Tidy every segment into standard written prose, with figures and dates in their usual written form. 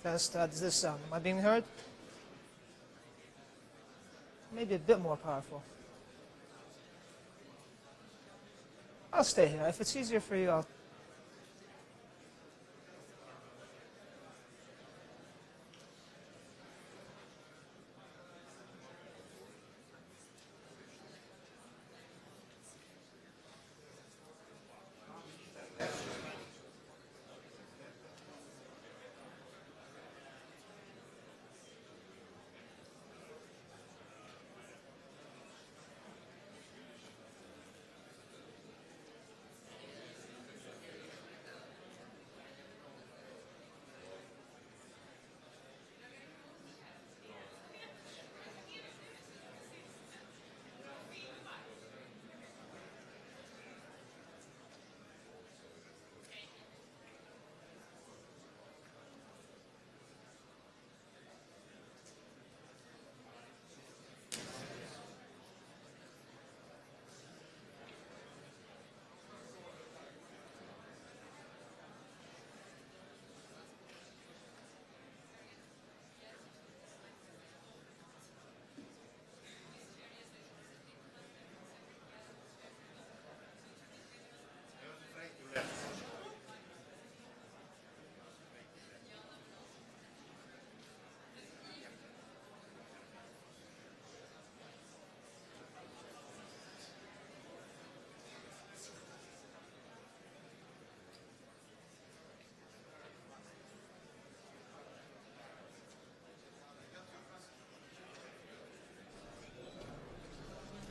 Test, how does this sound? Am I being heard? Maybe a bit more powerful. I'll stay here. If it's easier for you, I'll...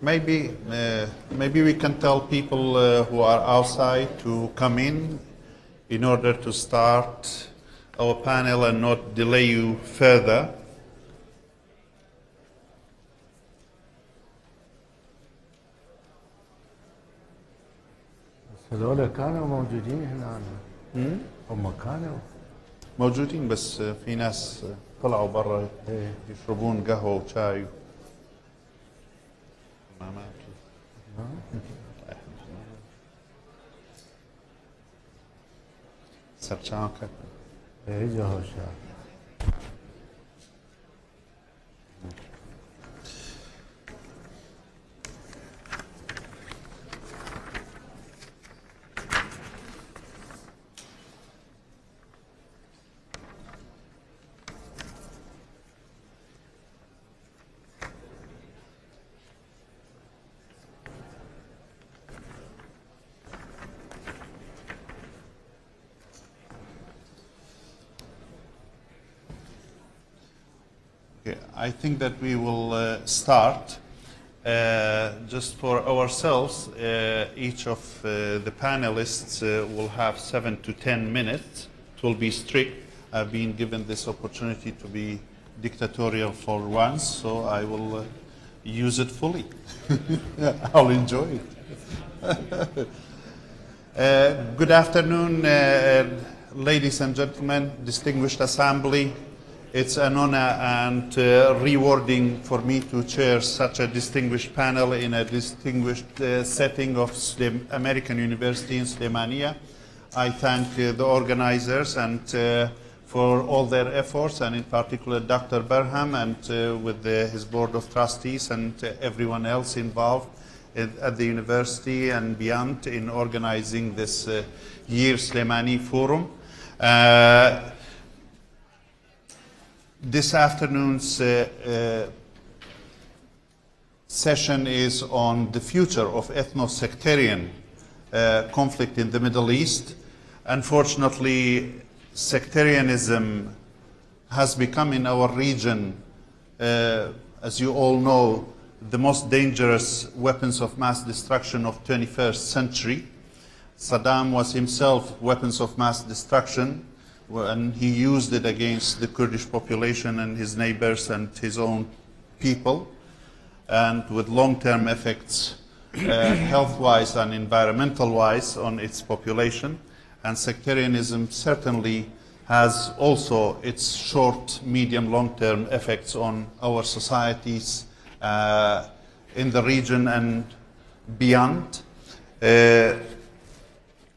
Maybe we can tell people who are outside to come in order to start our panel and not delay you further. هذول كانوا موجودين هنا هم كانوا موجودين بس في ناس طلعوا برا يشربون قهوة وشاي سرچانك ايه هوشا I think that we will start just for ourselves. Each of the panelists will have 7 to 10 minutes. It will be strict. I've been given this opportunity to be dictatorial for once, so I will use it fully. I'll enjoy it. Good afternoon, ladies and gentlemen, distinguished assembly. It's an honor and rewarding for me to chair such a distinguished panel in a distinguished setting of American University in Sulaimani. I thank the organizers and for all their efforts, and in particular Dr. Barham and with his board of trustees and everyone else involved at the university and beyond in organizing this year Sulaimani Forum. This afternoon's session is on the future of ethno-sectarian conflict in the Middle East. Unfortunately, sectarianism has become in our region, as you all know, the most dangerous weapons of mass destruction of 21st century. Saddam was himself weapons of mass destruction, and he used it against the Kurdish population and his neighbors and his own people, and with long-term effects health-wise and environmental-wise on its population. And sectarianism certainly has also its short, medium, long-term effects on our societies in the region and beyond. I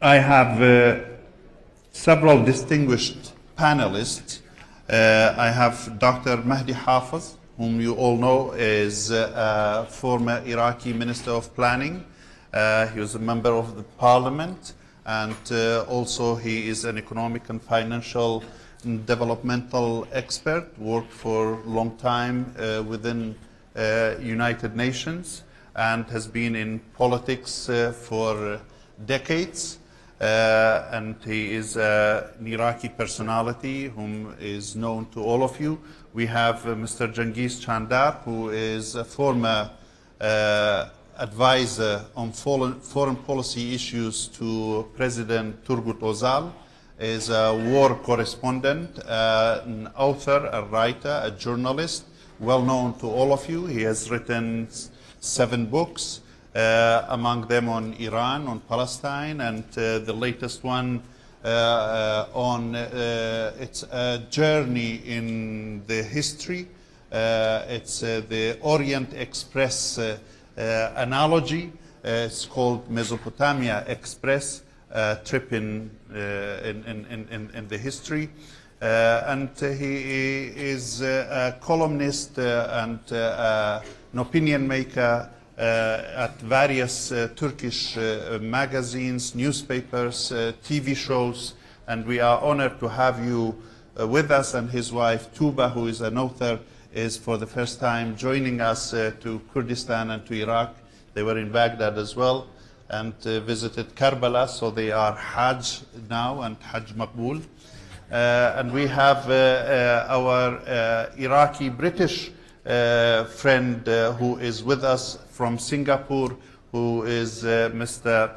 have several distinguished panelists I have Dr. Mahdi Hafiz, whom you all know is a former Iraqi Minister of Planning. He was a member of the parliament, and also he is an economic and financial and developmental expert, worked for a long time within United Nations, and has been in politics for decades. And he is an Iraqi personality whom is known to all of you. We have Mr. Cengiz Chandar, who is a former advisor on foreign policy issues to President Turgut Özal, is a war correspondent, an author, a writer, a journalist, well known to all of you. He has written 7 books, among them on Iran, on Palestine, and the latest one on it's a journey in the history. It's the Orient Express analogy. It's called Mesopotamia Express, trip in the history. And he is a columnist and an opinion maker at various Turkish magazines, newspapers, TV shows, and we are honored to have you with us. And his wife Tuba, who is an author, is for the first time joining us to Kurdistan and to Iraq. They were in Baghdad as well and visited Karbala, so they are Hajj now and Hajj Maqbool. And we have our Iraqi British friend who is with us from Singapore, who is Mr.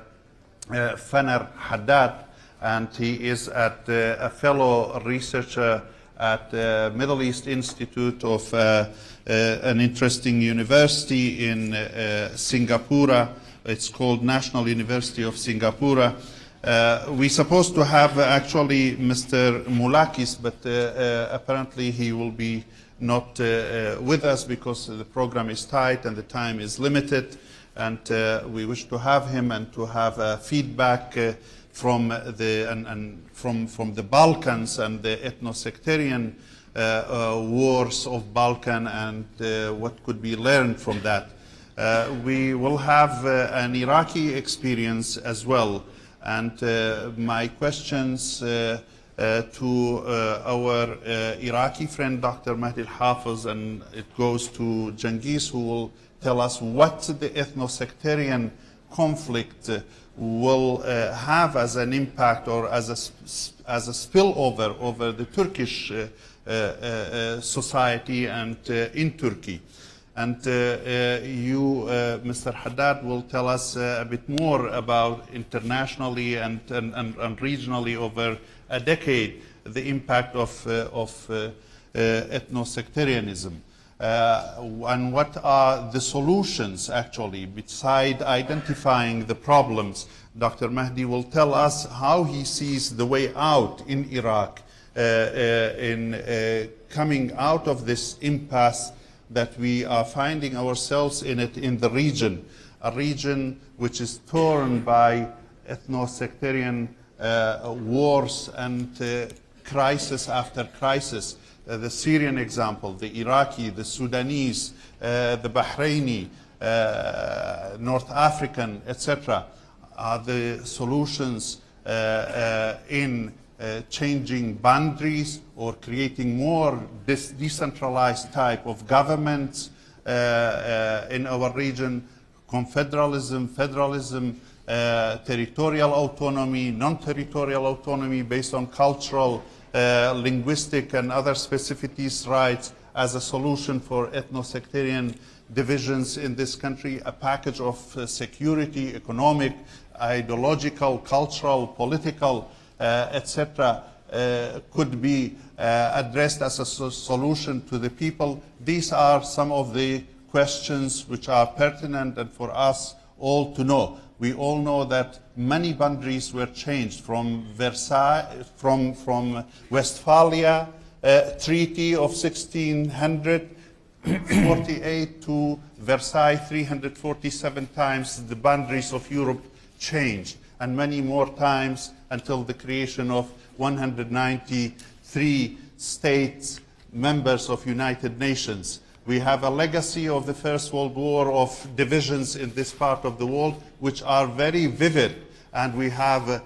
Fanar Haddad, and he is a fellow researcher at Middle East Institute of an interesting university in Singapore. It's called National University of Singapore. We're supposed to have actually Mr. Mulakis, but apparently he will be not with us because the program is tight and the time is limited, and we wish to have him and to have feedback from the Balkans and the ethno-sectarian wars of Balkan, and what could be learned from that. We will have an Iraqi experience as well, and my questions to our Iraqi friend Dr. Mahdi Hafiz, and it goes to Cengiz, who will tell us what the ethno-sectarian conflict will have as an impact or as a spillover over the Turkish society and in Turkey. And you, Mr. Haddad, will tell us a bit more about internationally and regionally over a decade the impact of ethno-sectarianism. And what are the solutions, actually, beside identifying the problems? Dr. Mahdi will tell us how he sees the way out in Iraq in coming out of this impasse that we are finding ourselves in it in the region, a region which is torn by ethno-sectarian wars and crisis after crisis. The Syrian example, the Iraqi, the Sudanese, the Bahraini, North African, etc. are the solutions in changing boundaries or creating more decentralized type of governments in our region, confederalism, federalism, territorial autonomy, non-territorial autonomy based on cultural, linguistic and other specificities rights as a solution for ethno-sectarian divisions in this country, a package of security, economic, ideological, cultural, political, etc. could be addressed as a solution to the people. These are some of the questions which are pertinent and for us all to know. We all know that many boundaries were changed from Versailles, from Westphalia Treaty of 1648 to Versailles 347 times. The boundaries of Europe changed, and many more times until the creation of 193 states members of United Nations. We have a legacy of the First World War of divisions in this part of the world, which are very vivid. And we have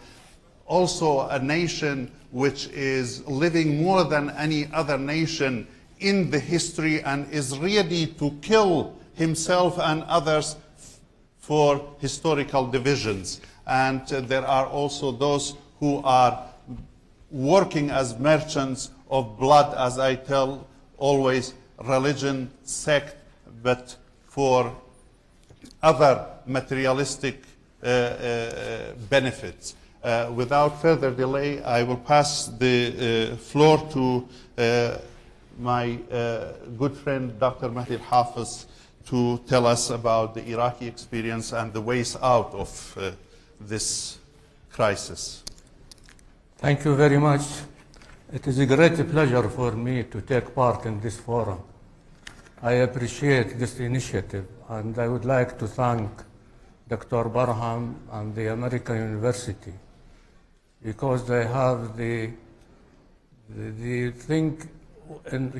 also a nation which is living more than any other nation in the history and is ready to kill himself and others for historical divisions. And there are also those who are working as merchants of blood, as I tell always, religion, sect, but for other materialistic benefits. Without further delay, I will pass the floor to my good friend, Dr. Mahdi Al-Hafiz, to tell us about the Iraqi experience and the ways out of this crisis. Thank you very much. It is a great pleasure for me to take part in this forum. I appreciate this initiative, and I would like to thank Dr. Barham and the American University, because they have the thing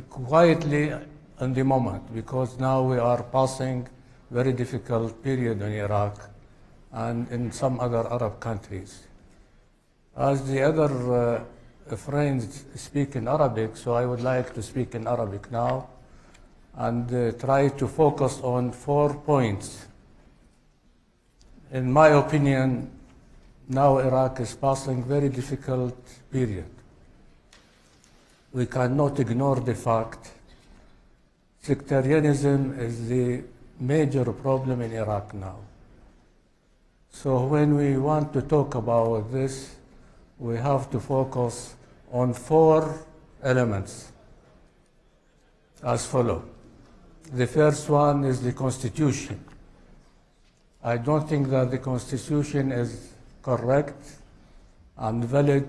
quietly in the moment, because now we are passing very difficult period in Iraq and in some other Arab countries. As the other friends speak in Arabic, so I would like to speak in Arabic now and try to focus on 4 points. In my opinion, now Iraq is passing very difficult period. We cannot ignore the fact sectarianism is the major problem in Iraq now. So when we want to talk about this, we have to focus on 4 elements as follows. The first one is the Constitution. I don't think that the Constitution is correct and valid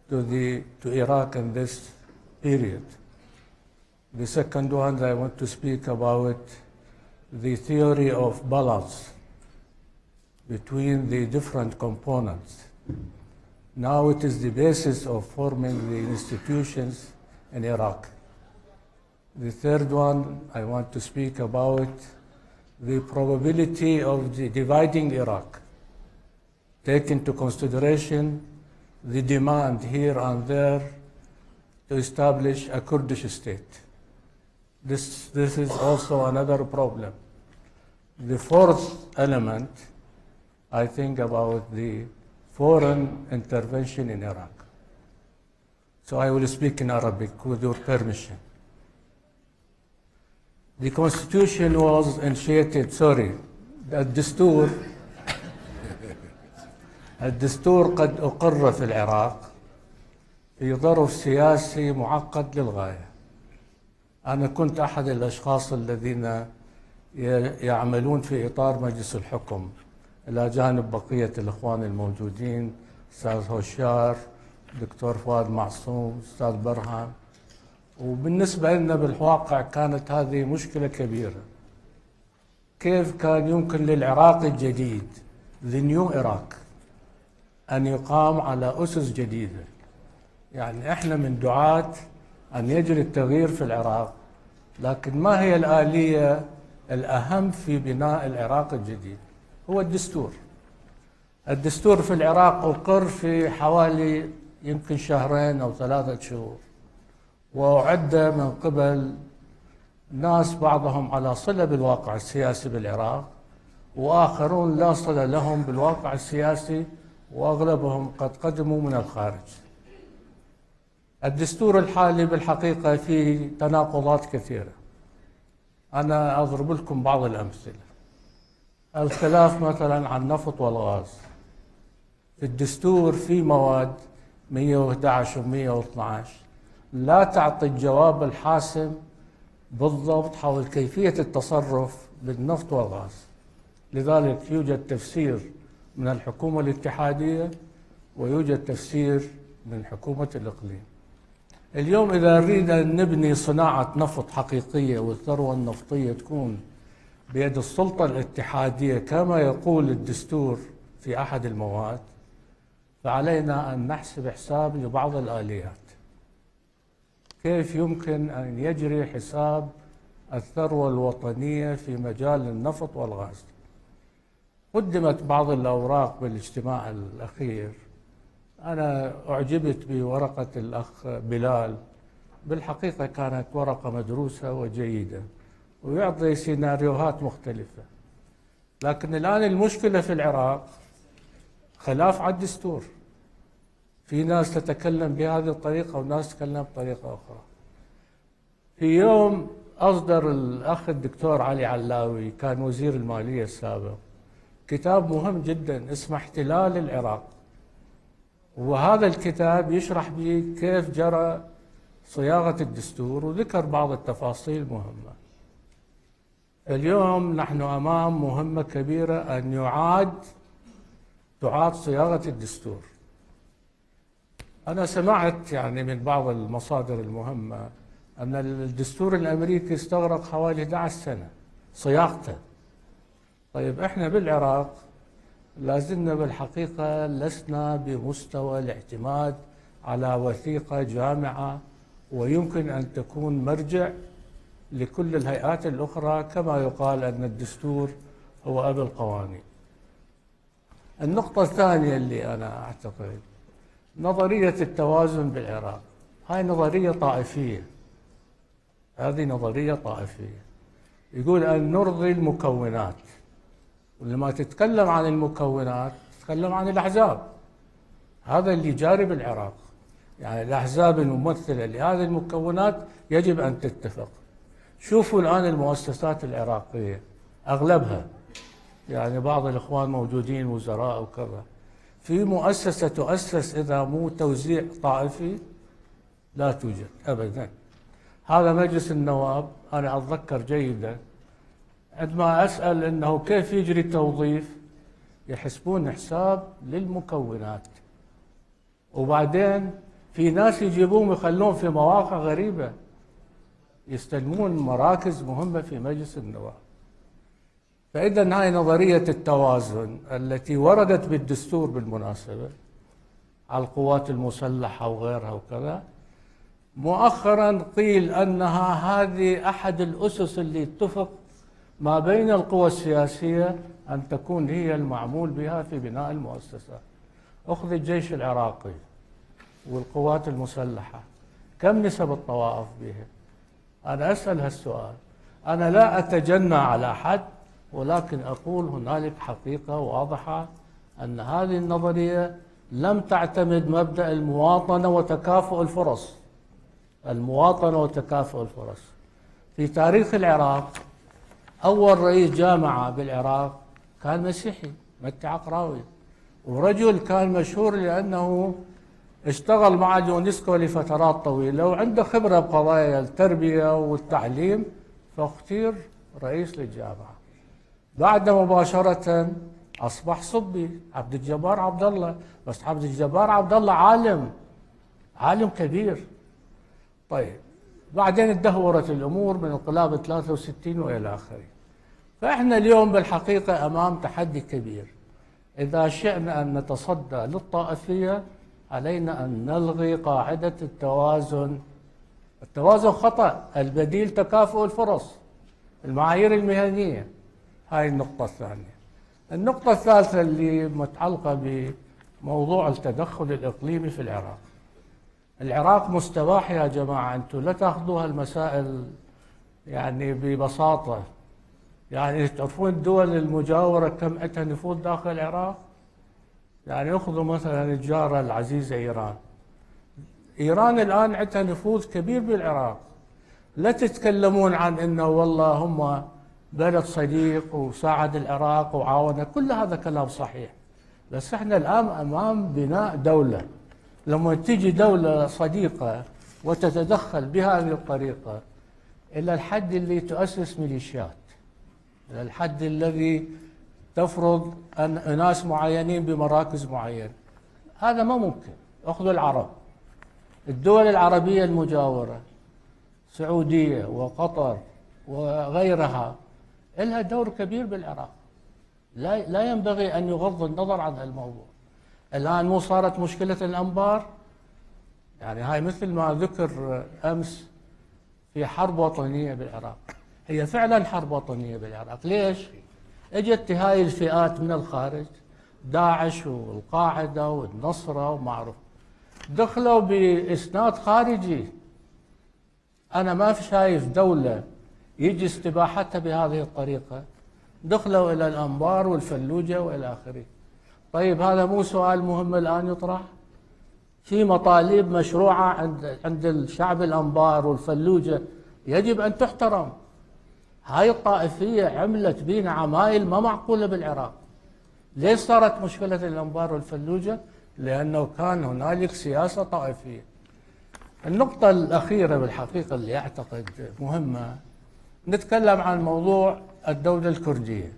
to Iraq in this period. The second one, I want to speak about the theory of balance between the different components. Now it is the basis of forming the institutions in Iraq. The third one, I want to speak about the probability of dividing Iraq. Take into consideration the demand here and there to establish a Kurdish state. This is also another problem. The fourth element, I think about the foreign intervention in Iraq. So I will speak in Arabic with your permission. The Constitution was initiated, الدستور قد أقر في العراق في ظرف سياسي معقد للغاية. أنا كنت أحد الأشخاص الذين يعملون في إطار مجلس الحكم إلى جانب بقية الإخوان الموجودين، أستاذ هوشار، دكتور فؤاد معصوم، أستاذ برهام. وبالنسبة لنا بالواقع كانت هذه مشكلة كبيرة. كيف كان يمكن للعراق الجديد the new Iraq أن يقام على أسس جديدة؟ يعني إحنا من دعاة أن يجري التغيير في العراق، لكن ما هي الآلية الأهم في بناء العراق الجديد؟ هو الدستور. الدستور في العراق أقر في حوالي يمكن 2 أو 3 شهور، وأعد من قبل ناس بعضهم على صلة بالواقع السياسي بالعراق، وآخرون لا صلة لهم بالواقع السياسي، وأغلبهم قد قدموا من الخارج. الدستور الحالي بالحقيقة فيه تناقضات كثيرة. أنا أضرب لكم بعض الأمثلة. الخلاف مثلا عن النفط والغاز. في الدستور في مواد 111 و 112 لا تعطي الجواب الحاسم بالضبط حول كيفية التصرف بالنفط والغاز. لذلك يوجد تفسير من الحكومة الاتحادية ويوجد تفسير من حكومة الإقليم. اليوم إذا نريد أن نبني صناعة نفط حقيقية والثروة النفطية تكون بيد السلطة الاتحادية كما يقول الدستور في أحد المواد، فعلينا أن نحسب حساب لبعض الآليات. كيف يمكن أن يجري حساب الثروة الوطنية في مجال النفط والغاز. قدمت بعض الأوراق بالاجتماع الأخير. أنا أعجبت بورقة الأخ بلال، بالحقيقة كانت ورقة مدروسة وجيدة ويعطي سيناريوهات مختلفة. لكن الآن المشكلة في العراق خلاف على الدستور. في ناس تتكلم بهذه الطريقة وناس تتكلم بطريقة أخرى. في يوم أصدر الأخ الدكتور علي علاوي، كان وزير المالية السابق، كتاب مهم جدا اسمه احتلال العراق، وهذا الكتاب يشرح به كيف جرى صياغة الدستور وذكر بعض التفاصيل مهمة. اليوم نحن أمام مهمة كبيرة أن تعاد صياغة الدستور. أنا سمعت يعني من بعض المصادر المهمة أن الدستور الأمريكي استغرق حوالي 11 سنة صياغته. طيب إحنا بالعراق لازلنا بالحقيقة لسنا بمستوى الاعتماد على وثيقة جامعة ويمكن أن تكون مرجع لكل الهيئات الأخرى، كما يقال أن الدستور هو أب القوانين. النقطة الثانية اللي أنا أعتقد نظرية التوازن بالعراق، هاي نظرية طائفية. هذه نظرية طائفية، يقول أن نرضي المكونات، ولما تتكلم عن المكونات تتكلم عن الأحزاب. هذا اللي جاري بالعراق، يعني الأحزاب الممثلة لهذه المكونات يجب أن تتفق. شوفوا الآن المؤسسات العراقية أغلبها، يعني بعض الإخوان موجودين وزراء وكذا، في مؤسسة تؤسس إذا مو توزيع طائفي لا توجد أبدا. هذا مجلس النواب، أنا أتذكر جيدا عندما أسأل أنه كيف يجري التوظيف، يحسبون حساب للمكونات، وبعدين في ناس يجيبون ويخلون في مواقع غريبة، يستلمون مراكز مهمة في مجلس النواب. فإذا هاي نظرية التوازن التي وردت بالدستور بالمناسبة على القوات المسلحة وغيرها وكذا، مؤخرا قيل أنها هذه أحد الأسس اللي اتفق ما بين القوى السياسية أن تكون هي المعمول بها في بناء المؤسسات. أخذ الجيش العراقي والقوات المسلحة، كم نسب الطوائف بها؟ أنا أسأل هالسؤال. أنا لا أتجنى على أحد، ولكن أقول هنالك حقيقة واضحة أن هذه النظرية لم تعتمد مبدأ المواطنة وتكافؤ الفرص. المواطنة وتكافؤ الفرص. في تاريخ العراق أول رئيس جامعة بالعراق كان مسيحي، متى عقراوي، ورجل كان مشهور لأنه اشتغل مع اليونسكو لفترات طويلة وعنده خبرة بقضايا التربية والتعليم، فاختير رئيس للجامعة. بعد مباشرة أصبح صبي عبد الجبار عبد الله، بس عبد الجبار عبد الله عالم كبير. طيب بعدين اتدهورت الأمور من انقلاب 63 وإلى آخره. فإحنا اليوم بالحقيقة أمام تحدي كبير. إذا شئنا أن نتصدى للطائفية علينا أن نلغي قاعدة التوازن. التوازن خطأ، البديل تكافؤ الفرص، المعايير المهنية. هاي النقطة الثانية. النقطة الثالثة اللي متعلقة بموضوع التدخل الإقليمي في العراق. العراق مستباح يا جماعة، أنتم لا تأخذوها المسائل يعني ببساطة. يعني تعرفون الدول المجاورة كم عندها نفوذ داخل العراق؟ يعني اخذوا مثلا الجارة العزيزة إيران. إيران الآن عندها نفوذ كبير بالعراق. لا تتكلمون عن أنه والله هم بلد صديق وساعد العراق وعاونه، كل هذا كلام صحيح، بس احنا الآن أمام بناء دولة. لما تيجي دولة صديقة وتتدخل بهذه الطريقة إلى الحد اللي تؤسس ميليشيات، إلى الحد الذي تفرض أن أناس معينين بمراكز معينة، هذا ما ممكن. أخذوا العرب، الدول العربية المجاورة، السعودية وقطر وغيرها، لها دور كبير بالعراق. لا ينبغي أن يغض النظر عن الموضوع. الآن مو صارت مشكلة الأنبار؟ يعني هاي مثل ما ذكر أمس في حرب وطنية بالعراق، هي فعلا حرب وطنية بالعراق. ليش؟ اجت هاي الفئات من الخارج، داعش والقاعدة والنصرة ومعروف، دخلوا بإسناد خارجي. أنا ما في شايف دولة يجي استباحتها بهذه الطريقة. دخلوا إلى الأنبار والفلوجة وإلى آخره. طيب هذا مو سؤال مهم الآن يطرح؟ في مطالب مشروعة عند الشعب الأنبار والفلوجة يجب أن تحترم. هاي الطائفية عملت بينا عمايل ما معقولة بالعراق. ليش صارت مشكلة الأنبار والفلوجة؟ لأنه كان هنالك سياسة طائفية. النقطة الأخيرة بالحقيقة اللي أعتقد مهمة، نتكلم عن موضوع الدولة الكردية.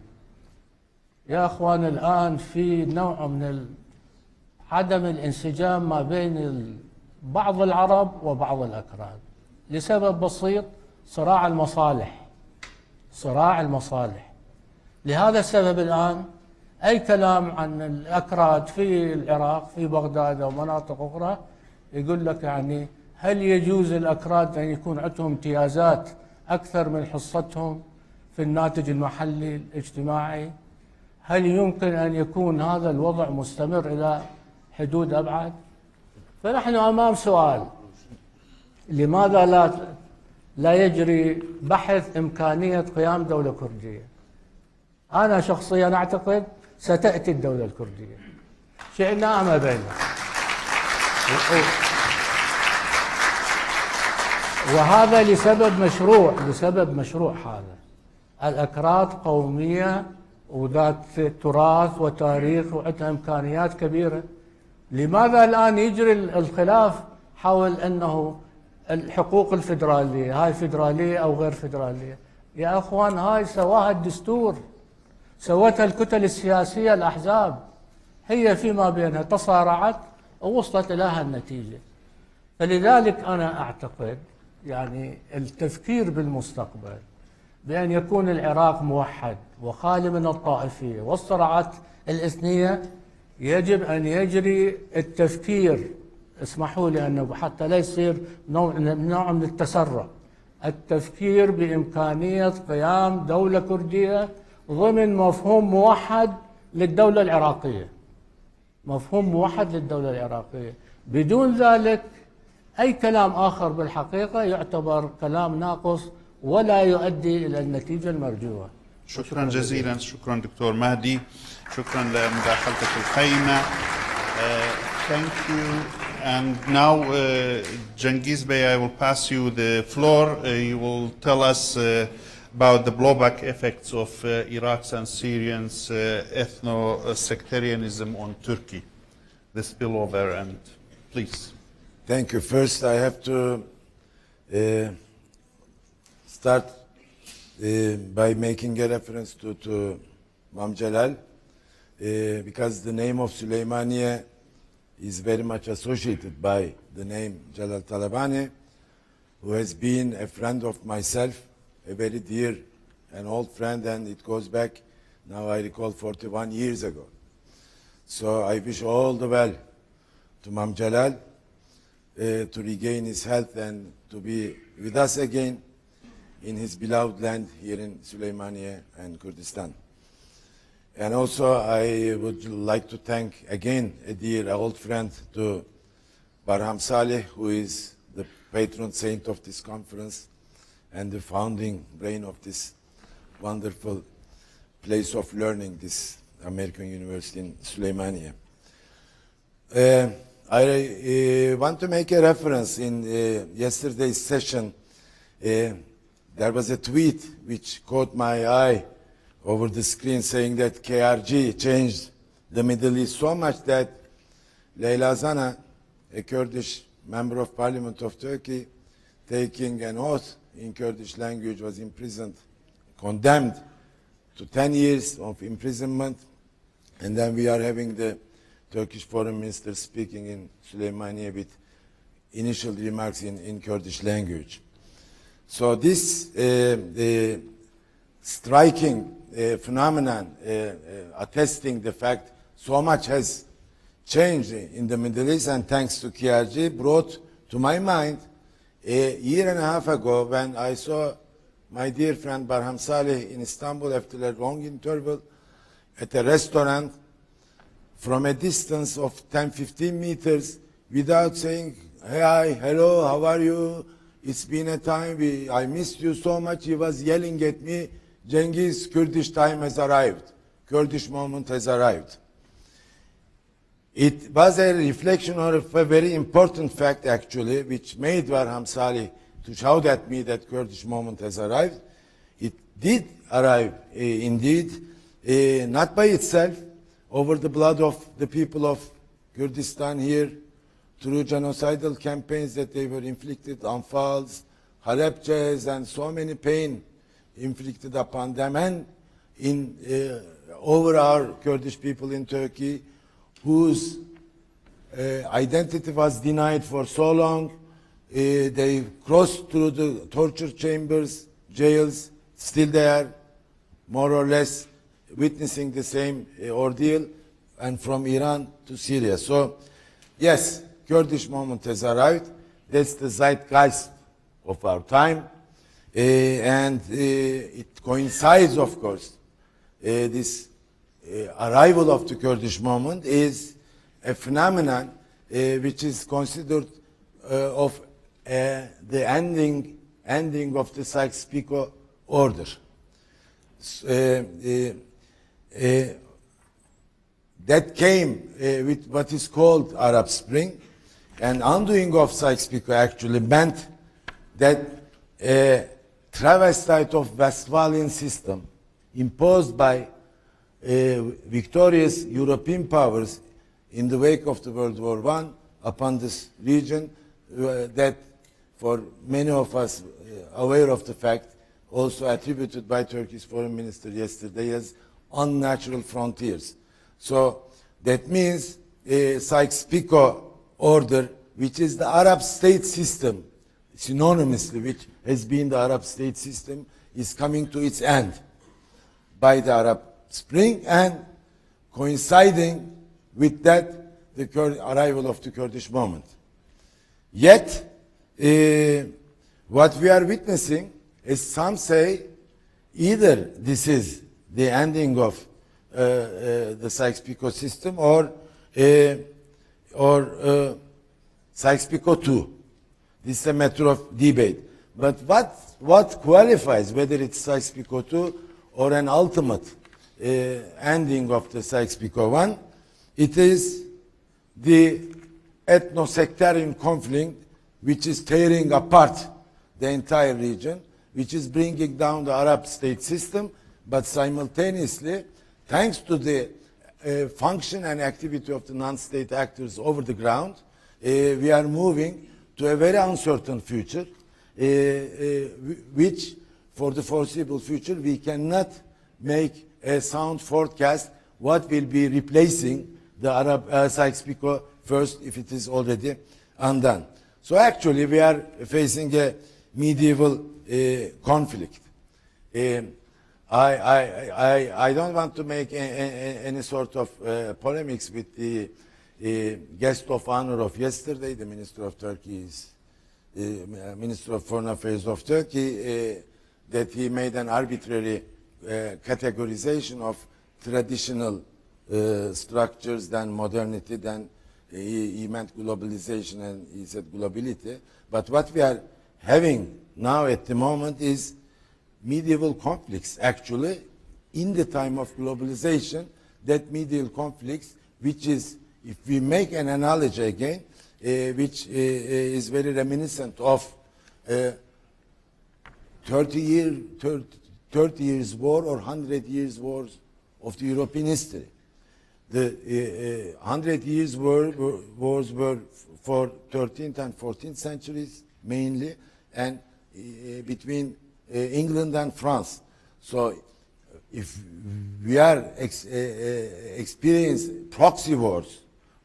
يا أخوان الآن في نوع من عدم الانسجام ما بين بعض العرب وبعض الأكراد لسبب بسيط: صراع المصالح. صراع المصالح. لهذا السبب الآن أي كلام عن الأكراد في العراق في بغداد أو مناطق أخرى يقول لك يعني هل يجوز الأكراد أن يكون عندهم امتيازات أكثر من حصتهم في الناتج المحلي الاجتماعي؟ هل يمكن أن يكون هذا الوضع مستمر إلى حدود أبعد؟ فنحن أمام سؤال: لماذا لا يجري بحث إمكانية قيام دولة كردية؟ أنا شخصيا أعتقد ستأتي الدولة الكردية، شئنا أم أبينا. وهذا لسبب مشروع. هذا الأكراد قومية وذات تراث وتاريخ وعندها إمكانيات كبيرة. لماذا الآن يجري الخلاف حول أنه الحقوق الفيدرالية هاي فيدرالية أو غير فيدرالية؟ يا أخوان هاي سواها الدستور، سوتها الكتل السياسية الأحزاب، هي فيما بينها تصارعت ووصلت إلى هالنتيجة. فلذلك أنا أعتقد يعني التفكير بالمستقبل بأن يكون العراق موحد وخالي من الطائفية والصراعات الإثنية، يجب أن يجري التفكير، اسمحوا لي أنه حتى لا يصير نوع من التسرع، التفكير بإمكانية قيام دولة كردية ضمن مفهوم موحد للدولة العراقية. مفهوم موحد للدولة العراقية. بدون ذلك أي كلام آخر بالحقيقة يعتبر كلام ناقص ولا يؤدي إلى النتيجة المرجوة. شكرا جزيلا. شكرا دكتور مهدي. شكرا لمداخلتك القيمة. Thank you. And now, Cengiz Bey, I will pass you the floor. You will tell us about the blowback effects of Iraq's and Syrians' ethno-sectarianism on Turkey. The spillover, and please. Thank you. First, I have to start by making a reference to Mam Jalal, because the name of Sulaimani is very much associated by the name Jalal Talabani, who has been a friend of myself, a very dear and old friend, and it goes back, now I recall, 41 years ago. So I wish all the well to Mam Jalal, to regain his health and to be with us again in his beloved land here in Sulaimani and Kurdistan. And also I would like to thank again a dear old friend to Barham Saleh, who is the patron saint of this conference and the founding brain of this wonderful place of learning, this American University in Sulaimani. I want to make a reference in yesterday's session. There was a tweet which caught my eye over the screen saying that KRG changed the Middle East so much that Leyla Zana, a Kurdish member of Parliament of Turkey, taking an oath in Kurdish language, was imprisoned, condemned to 10 years of imprisonment. And then we are having the Turkish foreign minister speaking in Sulaimani with initial remarks in Kurdish language. So this striking phenomenon attesting the fact so much has changed in the Middle East, and thanks to KRG brought To my mind, a year and a half ago, when I saw my dear friend Barham Saleh in Istanbul after a long interval at a restaurant, from a distance of 10-15 meters, without saying, hi, hello, how are you? It's been a time, I missed you so much. He was yelling at me, Cengiz, Kurdish time has arrived. Kurdish moment has arrived. It was a reflection of a very important fact, actually, which made Barham Saleh to shout at me that Kurdish moment has arrived. It did arrive, indeed, not by itself, over the blood of the people of Kurdistan here, through genocidal campaigns that they were inflicted, Anfals, Halepçes, and so many pain inflicted upon them, and over our Kurdish people in Turkey, whose identity was denied for so long. They crossed through the torture chambers, jails, still there, more or less witnessing the same ordeal, and from Iran to Syria. So, yes, Kurdish moment has arrived. That's the zeitgeist of our time. And it coincides, of course, this arrival of the Kurdish moment is a phenomenon which is considered of the ending of the Sykes-Picot order. That came with what is called Arab Spring, and undoing of Sykes-Picot actually meant that a travestite of Westphalian system imposed by victorious European powers in the wake of the World War I upon this region, that for many of us aware of the fact, also attributed by Turkey's foreign minister yesterday as unnatural frontiers. So that means Sykes-Picot order, which is the Arab state system, synonymously, which has been the Arab state system, is coming to its end by the Arab Spring, and coinciding with that, the arrival of the Kurdish moment. Yet, what we are witnessing is, some say, either this is the ending of the Sykes-Picot system, or Sykes-Picot II. This is a matter of debate. But what qualifies whether it's Sykes-Picot II or an ultimate ending of the Sykes-Picot I? It is the ethno-sectarian conflict which is tearing apart the entire region, which is bringing down the Arab state system, but simultaneously, thanks to the function and activity of the non-state actors over the ground, we are moving to a very uncertain future, which, for the foreseeable future, we cannot make a sound forecast what will be replacing the Arab Sykes-Picot first, if it is already undone. So actually, we are facing a medieval conflict. I don't want to make any sort of polemics with the guest of honor of yesterday, the Minister of Turkey's Minister of Foreign Affairs of Turkey, that he made an arbitrary categorization of traditional structures, then modernity, then he meant globalization, and he said globability. But what we are having now at the moment is medieval conflicts, actually, in the time of globalization. That medieval conflicts, which is, if we make an analogy again, which is very reminiscent of 30 years war or 100 years wars of the European history. The 100 years wars were for 13th and 14th centuries mainly, and between England and France. So if we are experiencing proxy wars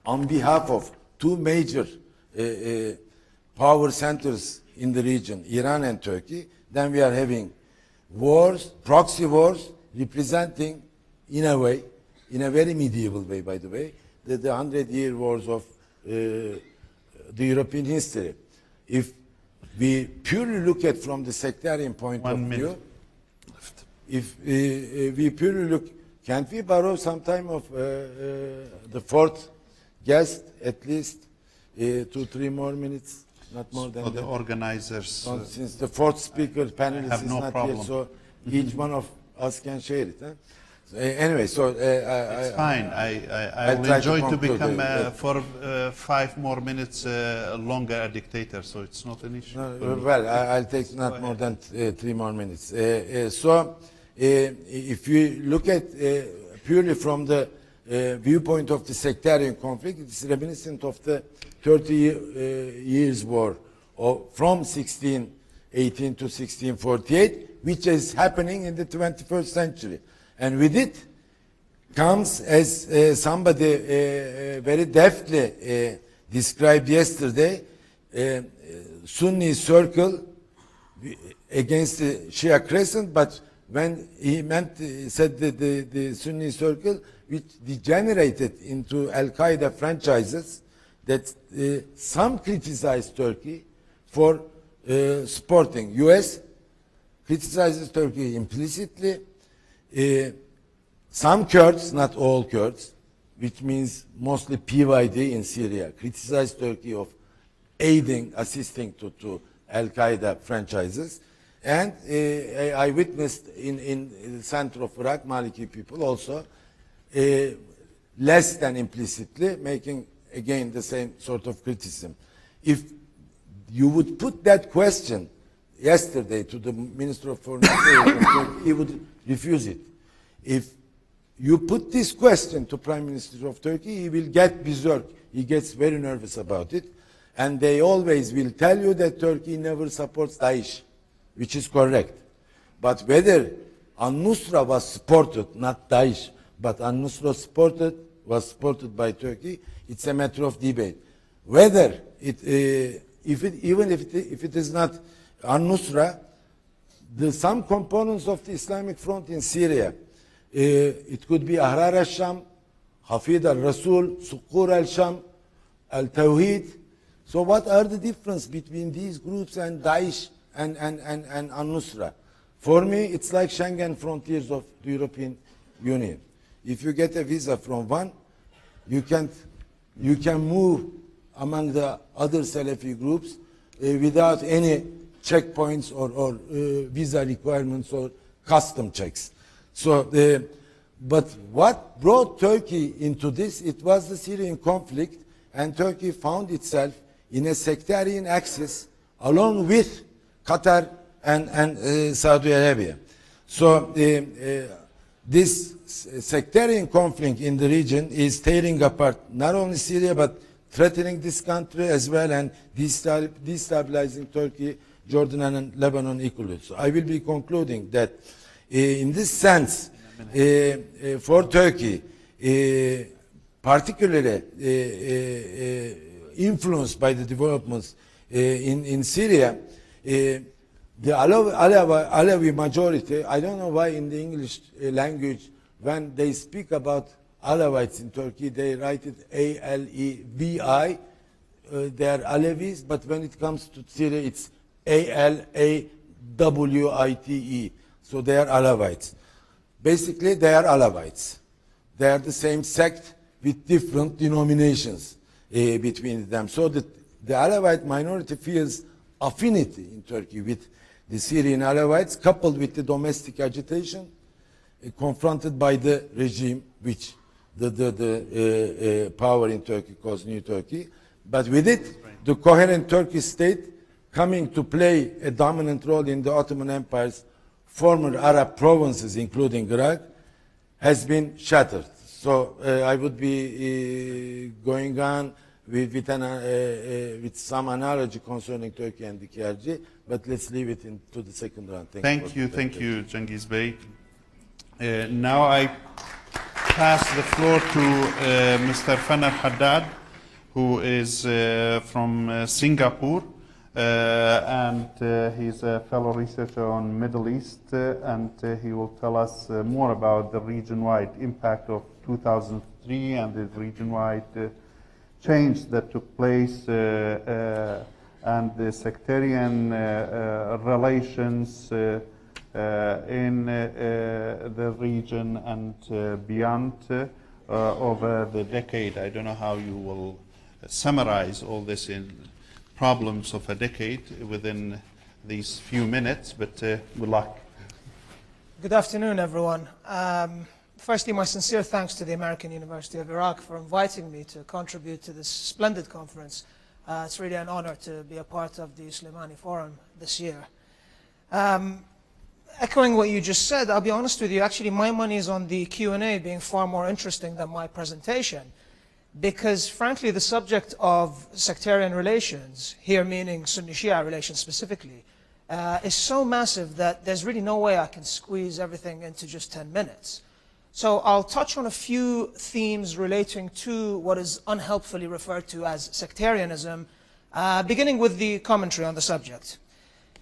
on behalf of two major power centers in the region, Iran and Turkey, then we are having wars, proxy wars, representing, in a way, in a very medieval way, by the way, the 100-year wars of the European history. if we purely look at from the sectarian point of view, if we purely look, can't we borrow some time of the fourth guest, at least 2-3 more minutes, not more than So that. the organizers Since the fourth speaker panelist have is no not problem. here, so each one of us can share it. Huh? So, anyway, so it's fine. I I'll will try to enjoy to conclude become it. for 5 more minutes longer a dictator, so it's not an issue. for me. Well, I'll take not more than 3 more minutes. So, if you look at purely from the viewpoint of the sectarian conflict, it's reminiscent of the 30 years war from 1618 to 1648, which is happening in the 21st century. And with it comes, as somebody very deftly described yesterday, Sunni circle against the Shia crescent, but when he said the Sunni circle, which degenerated into Al-Qaeda franchises, that some criticized Turkey for supporting. U.S. criticizes Turkey implicitly. Some Kurds, not all Kurds, which means mostly PYD in Syria, criticize Turkey of aiding, assisting to Al-Qaeda franchises. And I witnessed in the center of Iraq, Maliki people also, less than implicitly, making again the same sort of criticism. If you would put that question yesterday to the Minister of Foreign Affairs, he would refuse it. If you put this question to Prime Minister of Turkey, he will get berserk. He gets very nervous about it. And they always will tell you that Turkey never supports Daesh, which is correct. But whether Al-Nusra was supported, not Daesh, but Al-Nusra was supported by Turkey, it's a matter of debate. Whether if it is not Al-Nusra, some components of the Islamic Front in Syria, it could be Ahrar al-Sham, Hafid al-Rasul, Suqur al-Sham, al-Tawhid. So what are the difference between these groups and Daesh and Al-Nusra? For me, it's like Schengen frontiers of the European Union. If you get a visa from one, you can move among the other Salafi groups without any checkpoints or visa requirements or custom checks. So, but what brought Turkey into this? It was the Syrian conflict, and Turkey found itself in a sectarian axis along with Qatar and Saudi Arabia. So this sectarian conflict in the region is tearing apart not only Syria but threatening this country as well and destabilizing Turkey, Jordan and Lebanon equally. So I will be concluding that in this sense, for Turkey, particularly influenced by the developments in Syria, the Alawi majority, I don't know why in the English language, when they speak about Alawites in Turkey, they write it A-L-E-V-I. They are Alawis, but when it comes to Syria, it's A-L-A-W-I-T-E. So they are Alawites. Basically, they are Alawites. They are the same sect with different denominations between them. So the Alawite minority feels affinity in Turkey with the Syrian Alawites, coupled with the domestic agitation confronted by the regime, which the power in Turkey calls New Turkey. But with it, the coherent Turkish state coming to play a dominant role in the Ottoman Empire's former Arab provinces, including Iraq, has been shattered. So I would be going on with some analogy concerning Turkey and the KRG, but let's leave it to the second round. Thank you, Cengiz Bey. Now I pass the floor to Mr. Fanar Haddad, who is from Singapore. And he's a fellow researcher on Middle East, and he will tell us more about the region-wide impact of 2003 and the region-wide change that took place and the sectarian relations in the region and beyond over the decade. I don't know how you will summarize all this in problems of a decade within these few minutes, but good luck. Good afternoon, everyone. Firstly, my sincere thanks to the American University of Iraq for inviting me to contribute to this splendid conference. It's really an honor to be a part of the Sulaimani Forum this year. Echoing what you just said, I'll be honest with you, actually my money is on the Q&A being far more interesting than my presentation, because frankly the subject of sectarian relations, here meaning Sunni-Shia relations specifically, is so massive that there's really no way I can squeeze everything into just 10 minutes. So I'll touch on a few themes relating to what is unhelpfully referred to as sectarianism, beginning with the commentary on the subject.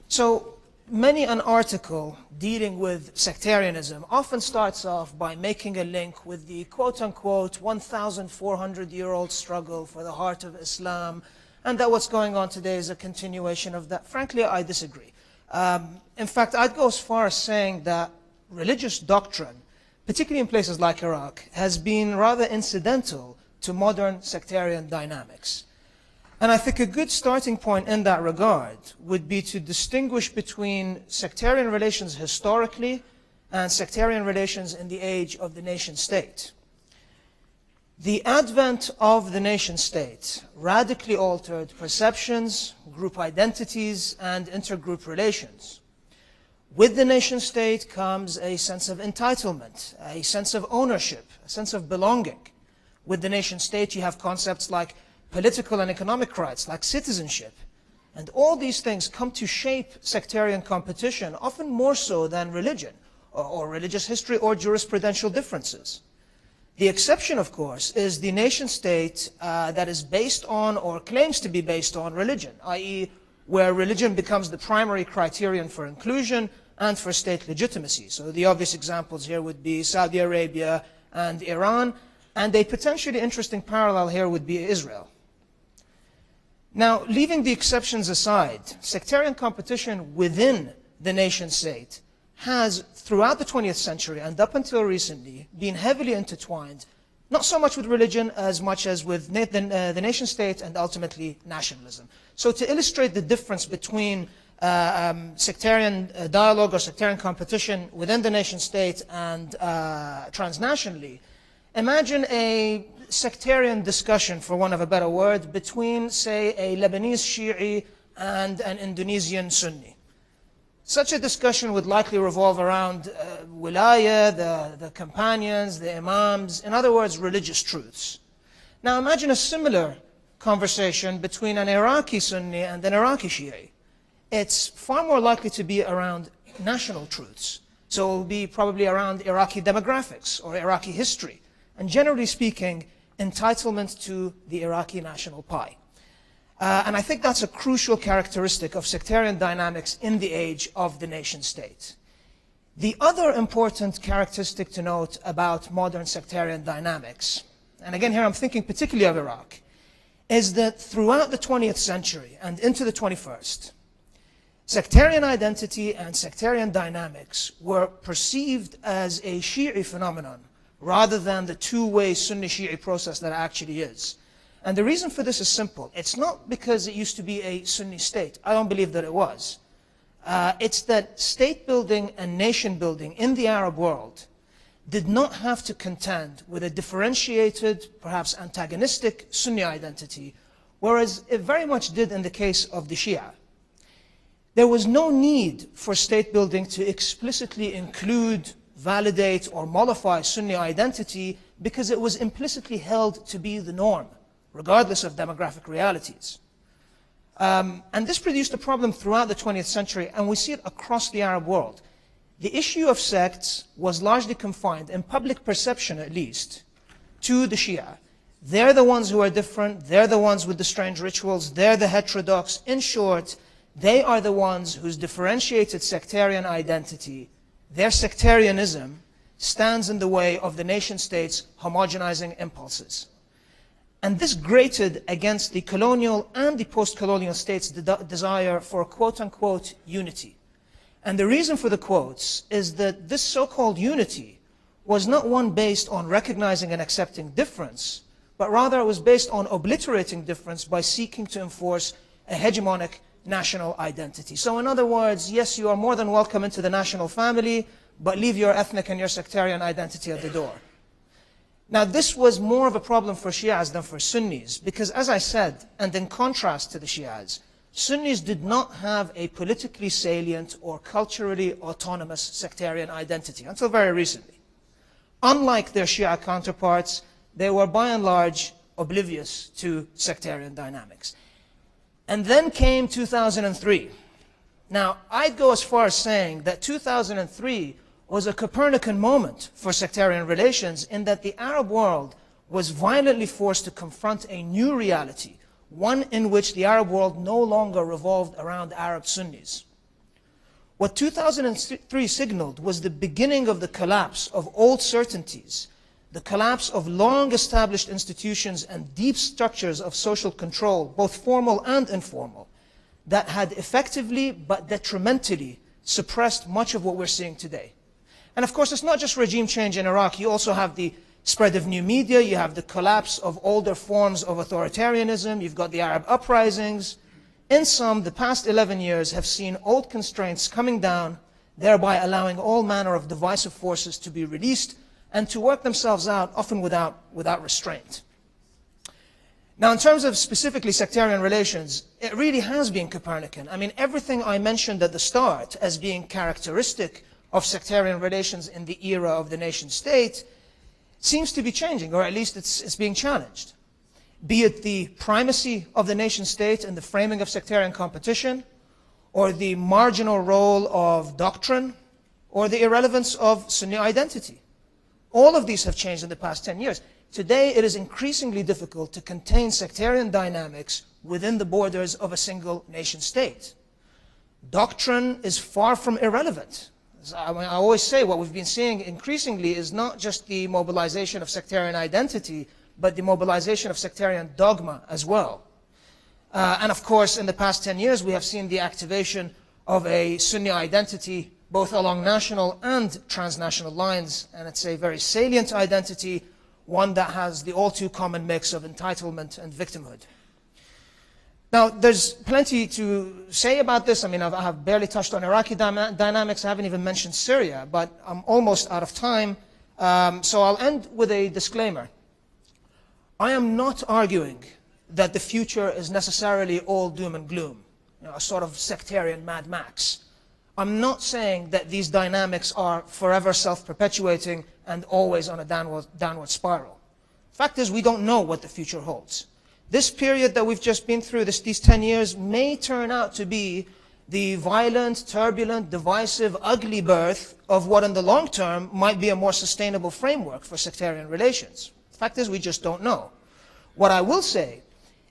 So many an article dealing with sectarianism often starts off by making a link with the quote-unquote 1,400-year-old struggle for the heart of Islam, and that what's going on today is a continuation of that. Frankly, I disagree. In fact, I'd go as far as saying that religious doctrine, particularly in places like Iraq, has been rather incidental to modern sectarian dynamics. And I think a good starting point in that regard would be to distinguish between sectarian relations historically and sectarian relations in the age of the nation state. The advent of the nation state radically altered perceptions, group identities, and intergroup relations. With the nation state comes a sense of entitlement, a sense of ownership, a sense of belonging. With the nation state you have concepts like political and economic rights, like citizenship. And all these things come to shape sectarian competition, often more so than religion, or religious history, or jurisprudential differences. The exception, of course, is the nation state that is based on, or claims to be based on, religion, i.e. where religion becomes the primary criterion for inclusion and for state legitimacy. So the obvious examples here would be Saudi Arabia and Iran, and a potentially interesting parallel here would be Israel. Now, leaving the exceptions aside, sectarian competition within the nation state has, throughout the 20th century and up until recently, been heavily intertwined, not so much with religion as much as with the nation state and ultimately nationalism. So to illustrate the difference between sectarian dialogue or sectarian competition within the nation state and transnationally, imagine a sectarian discussion, for want of a better word, between, say, a Lebanese Shi'i and an Indonesian Sunni. Such a discussion would likely revolve around wilaya, the companions, the imams, in other words, religious truths. Now imagine a similar conversation between an Iraqi Sunni and an Iraqi Shi'i. It's far more likely to be around national truths. So it will be probably around Iraqi demographics or Iraqi history, and generally speaking, entitlement to the Iraqi national pie. And I think that's a crucial characteristic of sectarian dynamics in the age of the nation state. The other important characteristic to note about modern sectarian dynamics, and again here I'm thinking particularly of Iraq, is that throughout the 20th century and into the 21st, sectarian identity and sectarian dynamics were perceived as a Shi'i phenomenon rather than the two-way Sunni-Shi'i process that it actually is. And the reason for this is simple. It's not because it used to be a Sunni state. I don't believe that it was. It's that state building and nation building in the Arab world did not have to contend with a differentiated, perhaps antagonistic Sunni identity, whereas it very much did in the case of the Shia. There was no need for state building to explicitly include, validate, or mollify Sunni identity because it was implicitly held to be the norm, regardless of demographic realities. And this produced a problem throughout the 20th century, and we see it across the Arab world. The issue of sects was largely confined, in public perception at least, to the Shia. They're the ones who are different, they're the ones with the strange rituals, they're the heterodox. In short, they are the ones whose differentiated sectarian identity, their sectarianism, stands in the way of the nation state's homogenizing impulses. And this grated against the colonial and the post-colonial states' desire for quote-unquote unity. And the reason for the quotes is that this so-called unity was not one based on recognizing and accepting difference, but rather it was based on obliterating difference by seeking to enforce a hegemonic national identity. So in other words, yes, you are more than welcome into the national family, but leave your ethnic and your sectarian identity at the door. Now, this was more of a problem for Shias than for Sunnis, because as I said, and in contrast to the Shias, Sunnis did not have a politically salient or culturally autonomous sectarian identity until very recently. Unlike their Shia counterparts, they were by and large oblivious to sectarian dynamics. And then came 2003. Now, I'd go as far as saying that 2003 was a Copernican moment for sectarian relations in that the Arab world was violently forced to confront a new reality, one in which the Arab world no longer revolved around Arab Sunnis. What 2003 signaled was the beginning of the collapse of old certainties, the collapse of long-established institutions and deep structures of social control, both formal and informal, that had effectively but detrimentally suppressed much of what we're seeing today. And of course, it's not just regime change in Iraq. You also have the spread of new media. You have the collapse of older forms of authoritarianism. You've got the Arab uprisings. In sum, the past 11 years have seen old constraints coming down, thereby allowing all manner of divisive forces to be released and to work themselves out, often without restraint. Now, in terms of specifically sectarian relations, it really has been Copernican. I mean, everything I mentioned at the start as being characteristic of sectarian relations in the era of the nation state seems to be changing, or at least it's being challenged. Be it the primacy of the nation state in the framing of sectarian competition, or the marginal role of doctrine, or the irrelevance of Sunni identity. All of these have changed in the past 10 years. Today, it is increasingly difficult to contain sectarian dynamics within the borders of a single nation state. Doctrine is far from irrelevant. I always say what we've been seeing increasingly is not just the mobilization of sectarian identity, but the mobilization of sectarian dogma as well. And of course, in the past 10 years, we have seen the activation of a Sunni identity, both along national and transnational lines, and it's a very salient identity, one that has the all too common mix of entitlement and victimhood. Now, there's plenty to say about this. I mean, I have barely touched on Iraqi dynamics. I haven't even mentioned Syria, but I'm almost out of time. So I'll end with a disclaimer. I am not arguing that the future is necessarily all doom and gloom, a sort of sectarian Mad Max. I'm not saying that these dynamics are forever self-perpetuating and always on a downward spiral. The fact is, we don't know what the future holds. This period that we've just been through, these 10 years, may turn out to be the violent, turbulent, divisive, ugly birth of what in the long term might be a more sustainable framework for sectarian relations. The fact is, we just don't know. What I will say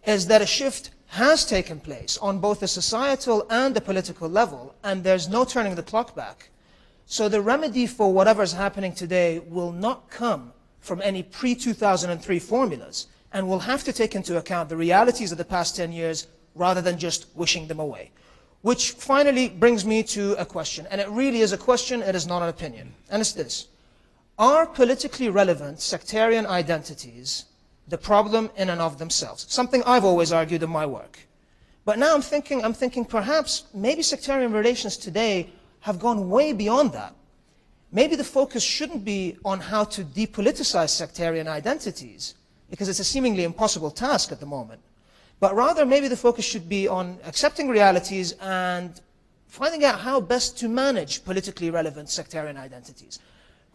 is that a shift has taken place on both the societal and the political level, and there's no turning the clock back. So the remedy for whatever's happening today will not come from any pre-2003 formulas, and we'll have to take into account the realities of the past 10 years rather than just wishing them away. Which finally brings me to a question, and it really is a question, it is not an opinion, and it's this. Are politically relevant sectarian identities the problem in and of themselves? Something I've always argued in my work. But now I'm thinking perhaps maybe sectarian relations today have gone way beyond that. Maybe the focus shouldn't be on how to depoliticize sectarian identities, because it's a seemingly impossible task at the moment. But rather, maybe the focus should be on accepting realities and finding out how best to manage politically relevant sectarian identities.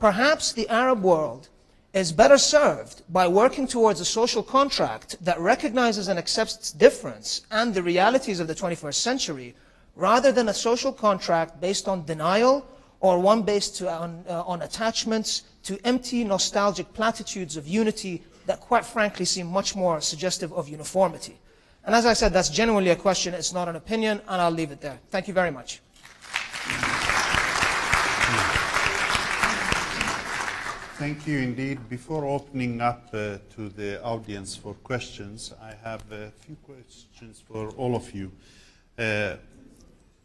Perhaps the Arab world is better served by working towards a social contract that recognizes and accepts difference and the realities of the 21st century, rather than a social contract based on denial or one based on attachments to empty, nostalgic platitudes of unity that quite frankly seem much more suggestive of uniformity. And as I said, that's genuinely a question, it's not an opinion, and I'll leave it there. Thank you very much. Thank you indeed. Before opening up to the audience for questions, I have a few questions for all of you.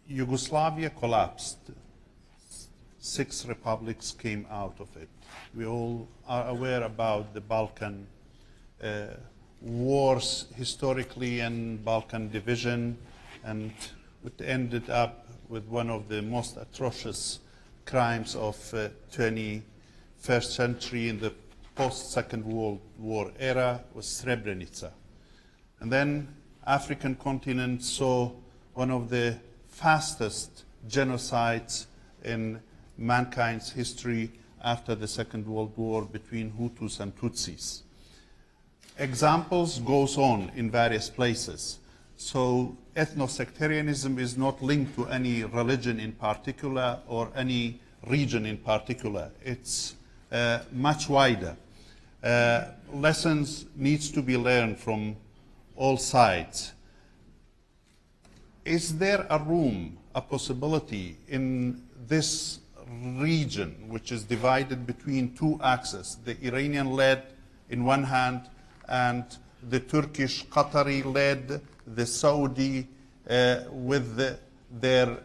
Yugoslavia collapsed. 6 republics came out of it. We all are aware about the Balkan wars historically and Balkan division, and it ended up with one of the most atrocious crimes of 21st century in the post-Second World War era was Srebrenica. And then African continent saw one of the fastest genocides in mankind's history after the Second World War between Hutus and Tutsis. Examples goes on in various places. So ethno-sectarianism is not linked to any religion in particular or any region in particular. It's much wider. Lessons needs to be learned from all sides. Is there a room, a possibility in this region, which is divided between 2 axes, the Iranian-led in one hand and the Turkish, Qatari-led, the Saudi with their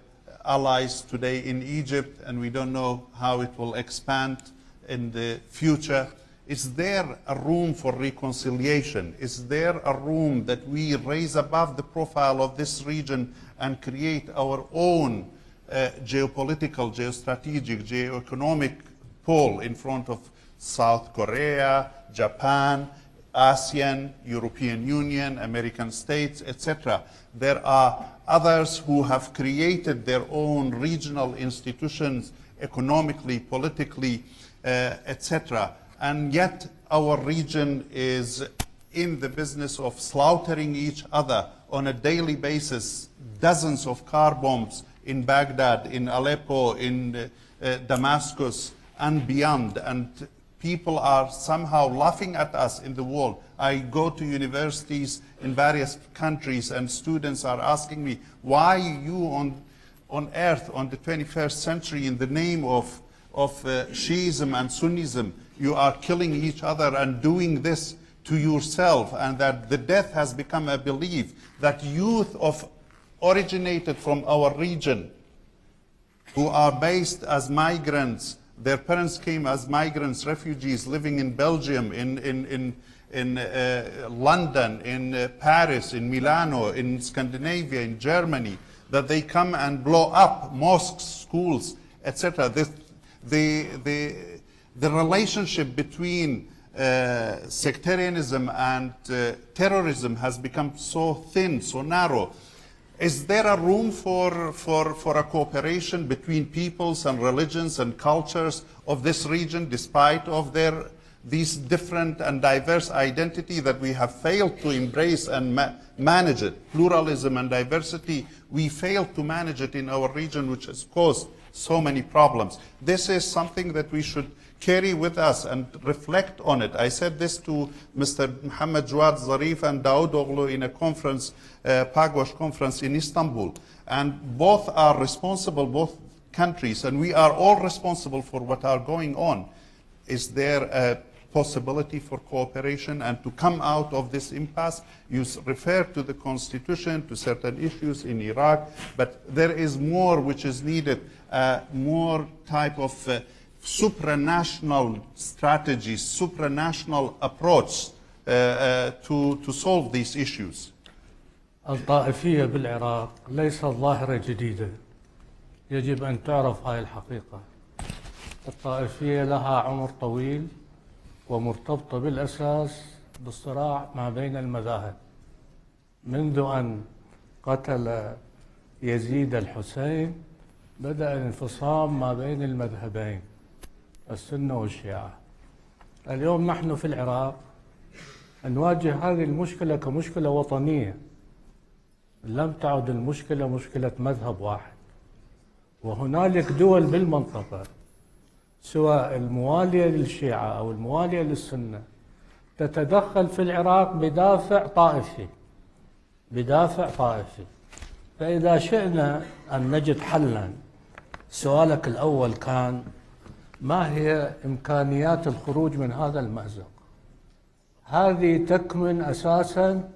allies today in Egypt, and we don't know how it will expand in the future. Is there a room for reconciliation? Is there a room that we raise above the profile of this region and create our own geopolitical, geostrategic, geoeconomic pole in front of South Korea, Japan, ASEAN, European Union, American states, etc. There are others who have created their own regional institutions economically, politically, etc. And yet our region is in the business of slaughtering each other on a daily basis. Dozens of car bombs in Baghdad, in Aleppo, in Damascus, and beyond. And people are somehow laughing at us in the world. I go to universities in various countries and students are asking me, why you on earth on the 21st century in the name of Shiism and Sunnism, you are killing each other and doing this to yourself, and that the death has become a belief that youth originated from our region who are based as migrants. Their parents came as migrants, refugees living in Belgium, in London, in Paris, in Milano, in Scandinavia, in Germany, that they come and blow up mosques, schools, etc. The relationship between sectarianism and terrorism has become so thin, so narrow. Is there a room for a cooperation between peoples and religions and cultures of this region, despite of these different and diverse identity that we have failed to embrace and manage it? Pluralism and diversity, we failed to manage it in our region, which has caused so many problems. This is something that we should carry with us and reflect on it. I said this to Mr. Mohammed Jawad Zarif and Daoud Oghlu in a conference, Pagwash conference in Istanbul. And both are responsible, both countries, and we are all responsible for what are going on. Is there a possibility for cooperation and to come out of this impasse? You refer to the constitution, to certain issues in Iraq, but there is more which is needed, more type of supranational strategies, supranational approach to solve these issues. الطائفية بالعراق ليست ظاهرة جديدة. يجب أن تعرف هاي الحقيقة. الطائفية لها عمر طويل ومرتبطة بالأساس بالصراع ما بين المذاهب. منذ أن قتل يزيد الحسين بدأ الانفصام ما بين المذهبين السنة والشيعة. اليوم نحن في العراق نواجه هذه المشكلة كمشكلة وطنية. لم تعد المشكلة مشكلة مذهب واحد، وهنالك دول بالمنطقة سواء الموالية للشيعة أو الموالية للسنة تتدخل في العراق بدافع طائفي. فإذا شئنا أن نجد حلا، سؤالك الأول كان ما هي إمكانيات الخروج من هذا المأزق. هذه تكمن أساسا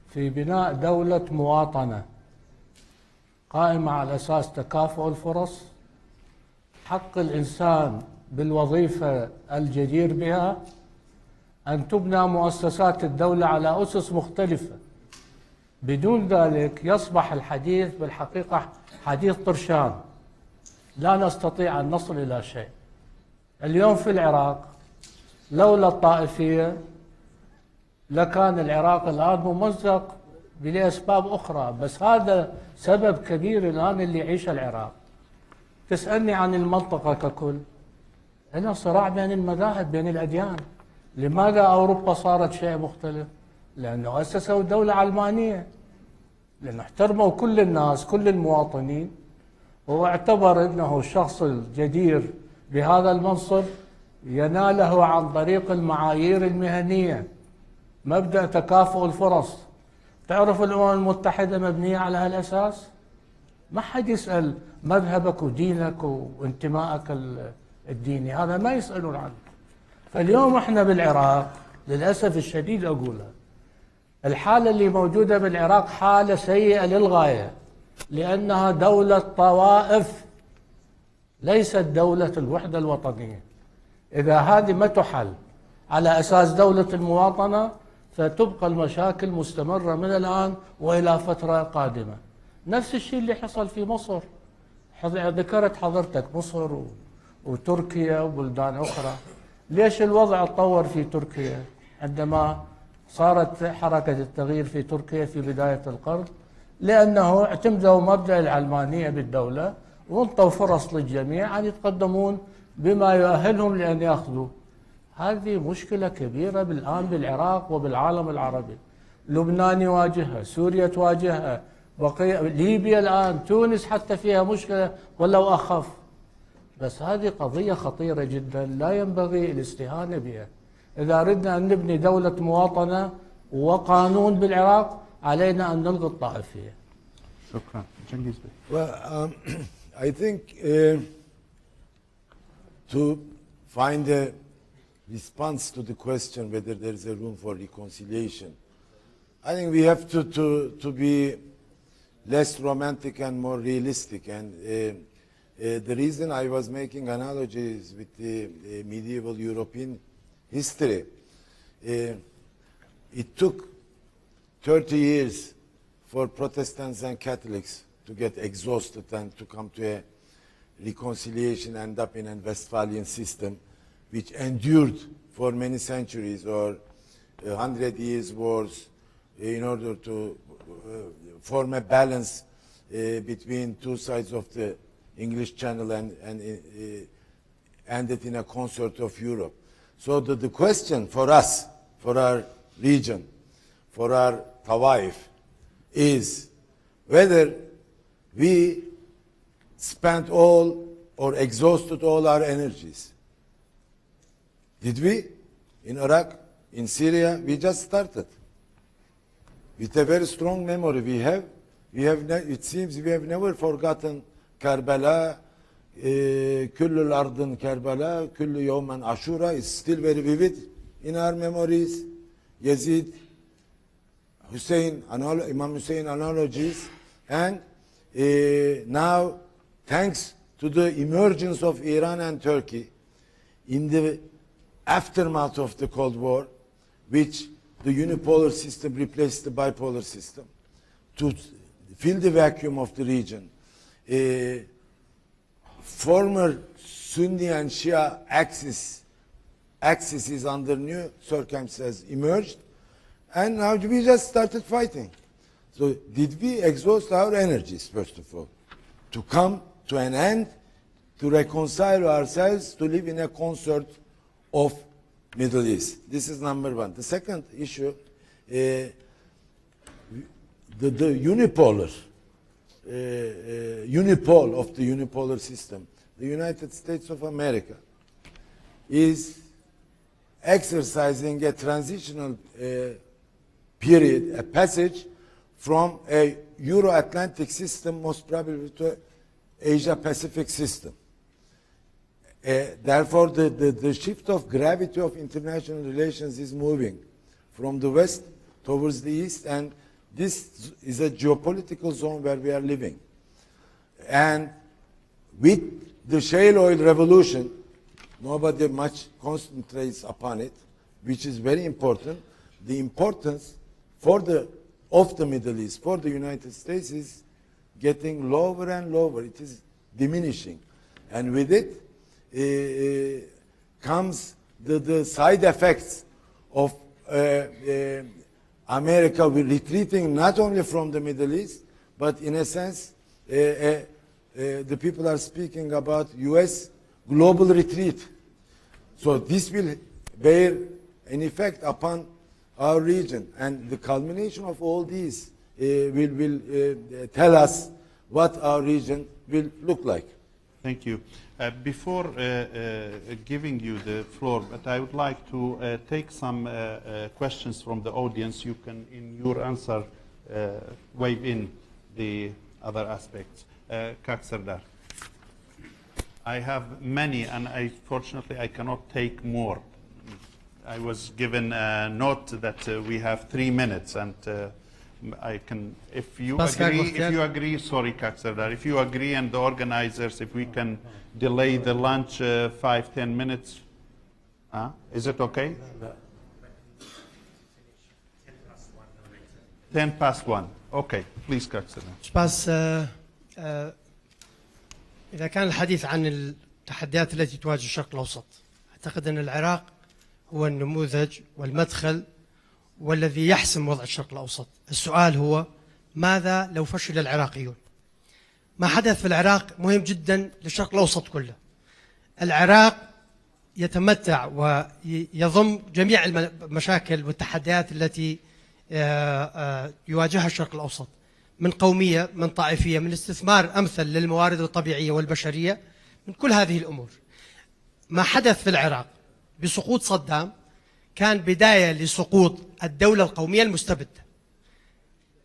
في بناء دولة مواطنة قائمة على أساس تكافؤ الفرص، حق الإنسان بالوظيفة الجدير بها، أن تبنى مؤسسات الدولة على أسس مختلفة. بدون ذلك يصبح الحديث بالحقيقة حديث طرشان، لا نستطيع أن نصل إلى شيء. اليوم في العراق لولا الطائفية لكان العراق الآن ممزق لأسباب أخرى، بس هذا سبب كبير الآن اللي يعيش العراق. تسألني عن المنطقة ككل، هنا صراع بين المذاهب بين الأديان. لماذا أوروبا صارت شيء مختلف؟ لأنه أسسوا دولة علمانية، لأنه احترموا كل الناس كل المواطنين، واعتبر أنه الشخص الجدير بهذا المنصب يناله عن طريق المعايير المهنية، مبدأ تكافؤ الفرص. تعرف الأمم المتحدة مبنية على هالأساس؟ ما حد يسأل مذهبك ودينك وانتمائك الديني، هذا ما يسألون عنه. فاليوم احنا بالعراق للأسف الشديد أقولها، الحالة اللي موجودة بالعراق حالة سيئة للغاية، لأنها دولة طوائف ليست دولة الوحدة الوطنية. إذا هذه ما تحل على أساس دولة المواطنة فتبقى المشاكل مستمرة من الآن وإلى فترة قادمة. نفس الشيء اللي حصل في مصر، ذكرت حضرتك مصر وتركيا وبلدان أخرى. ليش الوضع تطور في تركيا عندما صارت حركة التغيير في تركيا في بداية القرن؟ لأنه اعتمدوا مبدأ العلمانية بالدولة وانطوا فرص للجميع أن يتقدمون بما يؤهلهم لأن يأخذوا. هذه مشكلة كبيرة الآن بالعراق وبالعالم العربي. لبنان يواجهها، سوريا تواجهها، ليبيا الآن، تونس حتى فيها مشكلة ولو أخف. بس هذه قضية خطيرة جدا لا ينبغي الاستهانة بها. إذا أردنا أن نبني دولة مواطنة وقانون بالعراق علينا أن نلغي الطائفية. شكرا. جنجيز بي. Well, I think to find a response to the question whether there is a room for reconciliation, I think we have to be less romantic and more realistic. And the reason I was making analogies with the medieval European history, it took 30 years for Protestants and Catholics to get exhausted and to come to a reconciliation, end up in a Westphalian system which endured for many centuries, or 100 years wars, in order to form a balance between two sides of the English Channel and ended in a consort of Europe. So the question for us, for our region, for our Tawaif, is whether we spent all or exhausted all our energies. Did we? In Iraq, in Syria, we just started. With a very strong memory it seems we have never forgotten Karbala, Küllül Ardın Karbala, Küllü Yevmen Ashura is still very vivid in our memories. Yazid, Imam Hussein analogies, and now, thanks to the emergence of Iran and Turkey in the aftermath of the Cold War, which the unipolar system replaced the bipolar system, to fill the vacuum of the region. Former Sunni and Shia axis is under new circumstances emerged, and now we just started fighting. So did we exhaust our energies, first of all, to come to an end, to reconcile ourselves, to live in a consort of Middle East? This is number one. The second issue, the unipole of the unipolar system, the United States of America, is exercising a transitional period, a passage from a Euro-Atlantic system, most probably to Asia-Pacific system. Therefore, the shift of gravity of international relations is moving from the west towards the east, and this is a geopolitical zone where we are living. And with the shale oil revolution, nobody much concentrates upon it, which is very important. The importance of the Middle East for the United States is getting lower and lower. It is diminishing. And with it comes the side effects of America retreating not only from the Middle East, but in a sense, the people are speaking about U.S. global retreat. So this will bear an effect upon our region, and the culmination of all these will tell us what our region will look like. Thank you. Before giving you the floor, but I would like to take some questions from the audience. You can, in your answer, weigh in the other aspects. Kak Sardar. I have many, and fortunately I cannot take more. I was given a note that we have 3 minutes, and I can, if you agree, sorry, Kak Sardar, if you agree, and the organizers, if we can delay the lunch 5-10 minutes, is it okay? 10 past 1. Okay, please, Kak Sardar. بس إذا كان الحديث عن التحديات التي تواجه الشرق الأوسط، أعتقد أن العراق هو النموذج والمدخل والذي يحسم وضع الشرق الأوسط. السؤال هو ماذا لو فشل العراقيون؟ ما حدث في العراق مهم جدا للشرق الأوسط كله. العراق يتمتع ويضم جميع المشاكل والتحديات التي يواجهها الشرق الأوسط، من قومية، من طائفية، من استثمار أمثل للموارد الطبيعية والبشرية، من كل هذه الأمور. ما حدث في العراق بسقوط صدام كان بداية لسقوط الدولة القومية المستبدة.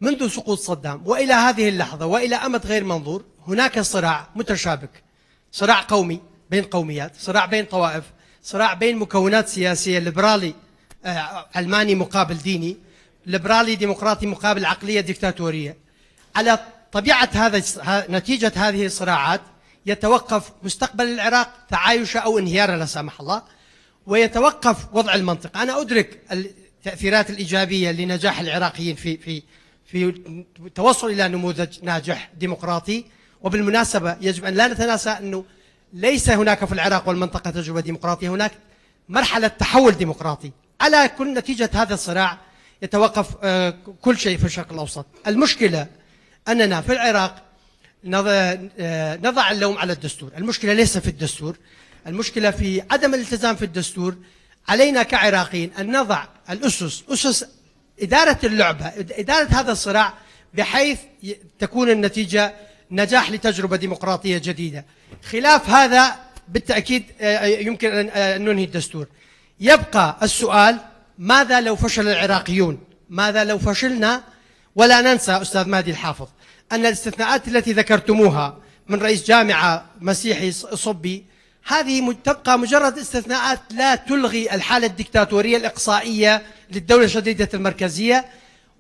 منذ سقوط صدام وإلى هذه اللحظة وإلى أمد غير منظور هناك صراع متشابك، صراع قومي بين قوميات، صراع بين طوائف، صراع بين مكونات سياسية، ليبرالي علماني مقابل ديني، ليبرالي ديمقراطي مقابل عقلية ديكتاتورية. على طبيعة نتيجة هذه الصراعات يتوقف مستقبل العراق تعايشه أو انهياره لا سمح الله، ويتوقف وضع المنطقة. أنا أدرك التأثيرات الإيجابية لنجاح العراقيين في التوصل إلى نموذج ناجح ديمقراطي، وبالمناسبة يجب أن لا نتناسى أنه ليس هناك في العراق والمنطقة تجربة ديمقراطية، هناك مرحلة تحول ديمقراطي. على كل نتيجة هذا الصراع يتوقف كل شيء في الشرق الأوسط. المشكلة أننا في العراق نضع اللوم على الدستور. المشكلة ليس في الدستور، المشكلة في عدم الالتزام في الدستور. علينا كعراقيين أن نضع أسس إدارة اللعبة، إدارة هذا الصراع، بحيث تكون النتيجة نجاح لتجربة ديمقراطية جديدة. خلاف هذا بالتأكيد يمكن أن ننهي الدستور. يبقى السؤال ماذا لو فشل العراقيون؟ ماذا لو فشلنا؟ ولا ننسى أستاذ مهدي الحافظ أن الاستثناءات التي ذكرتموها من رئيس جامعة مسيحي صبي، هذه تبقى مجرد استثناءات لا تلغي الحالة الدكتاتورية الإقصائية للدولة الشديدة المركزية،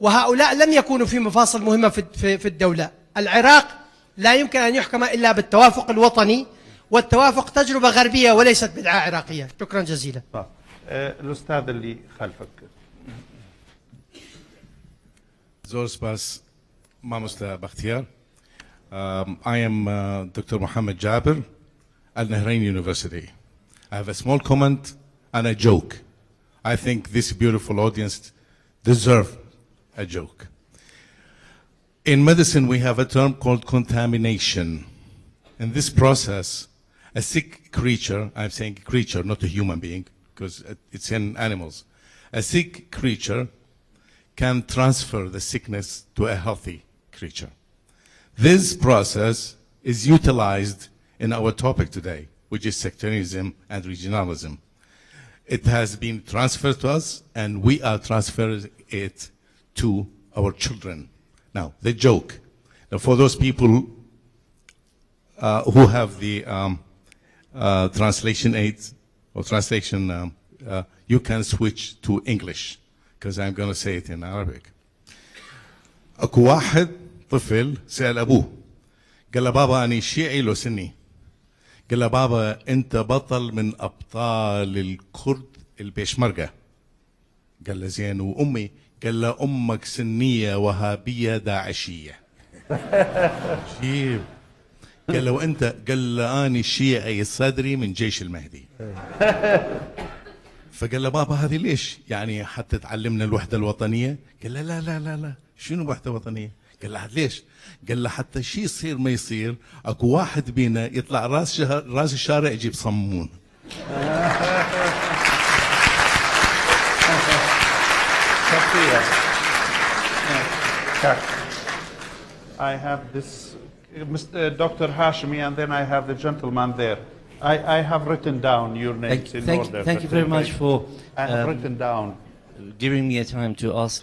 وهؤلاء لم يكونوا في مفاصل مهمة في الدولة. العراق لا يمكن أن يحكم إلا بالتوافق الوطني، والتوافق تجربة غربية وليست بدعة عراقية. شكرا جزيلا. الأستاذ اللي خلفك. زور سباس ماموستا بختيار. I am Dr. Mohammed Jaber at Nahrain University. I have a small comment and a joke. I think this beautiful audience deserve a joke. In medicine, we have a term called contamination. In this process, a sick creature, I'm saying creature, not a human being, because it's in animals. A sick creature can transfer the sickness to a healthy creature. This process is utilized in our topic today, which is sectarianism and regionalism. It has been transferred to us, and we are transferring it to our children. Now, the joke. Now, for those people who have the translation aids or translation, you can switch to English because I'm going to say it in Arabic. اكو واحد طفل سأل ابوه قال له بابا اني شيعي لو سني؟ قال له بابا انت بطل من ابطال الكرد البيشمركة. قال له زين وامي؟ قال له امك سنية وهابية داعشية. جيب. قال له وانت؟ قال له اني شيعي صدري من جيش المهدي. فقال له بابا هذه ليش؟ يعني حتى تعلمنا الوحدة الوطنية؟ قال له لا لا لا لا، شنو وحدة وطنية؟ قال له ليش؟ قال له حتى شيء يصير ما يصير اكو واحد بينا يطلع راس الشارع يجيب صمون. I have this, Mr. Dr. Hashimi, and then I have the gentleman there. I have written down your names in order. Thank you very much for I have written down. giving me a time to ask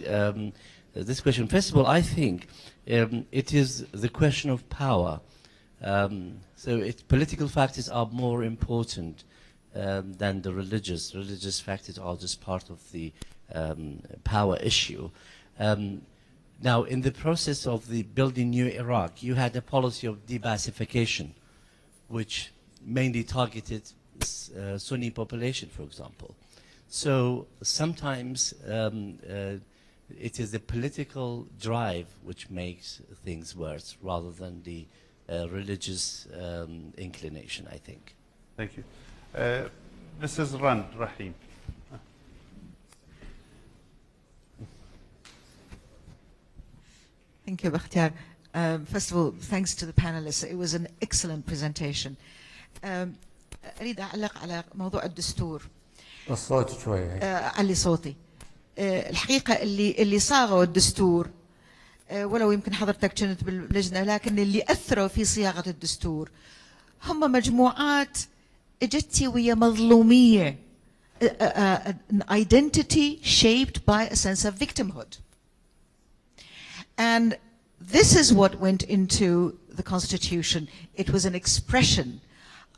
this question. First of all, I think it is the question of power. Political factors are more important than the religious. Religious factors are just part of the power issue. Now, in the process of the building new Iraq, you had a policy of de-Baasification, which mainly targeted Sunni population, for example. So sometimes it is the political drive which makes things worse rather than the religious inclination, I think. Thank you. Mrs. Rand Rahim. Thank you, Bakhtiar. First of all, thanks to the panelists. It was an excellent presentation. أريد أعلق على موضوع الدستور. الصوت شوي. علي صوتي. الحقيقة اللي صاغوا الدستور ولو يمكن حضرتك كنت باللجنة، لكن اللي أثروا في صياغة الدستور هم مجموعات اجتي ويا مظلومية. An identity shaped by a sense of victimhood. And this is what went into the Constitution. It was an expression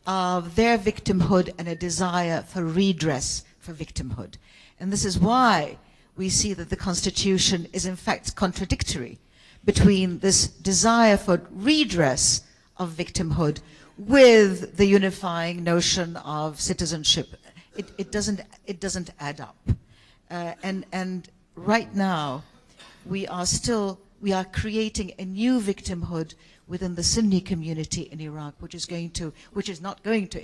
of their victimhood and a desire for redress for victimhood. And this is why we see that the Constitution is in fact contradictory between this desire for redress of victimhood with the unifying notion of citizenship. It doesn't add up. And right now, we are creating a new victimhood within the Sunni community in Iraq, it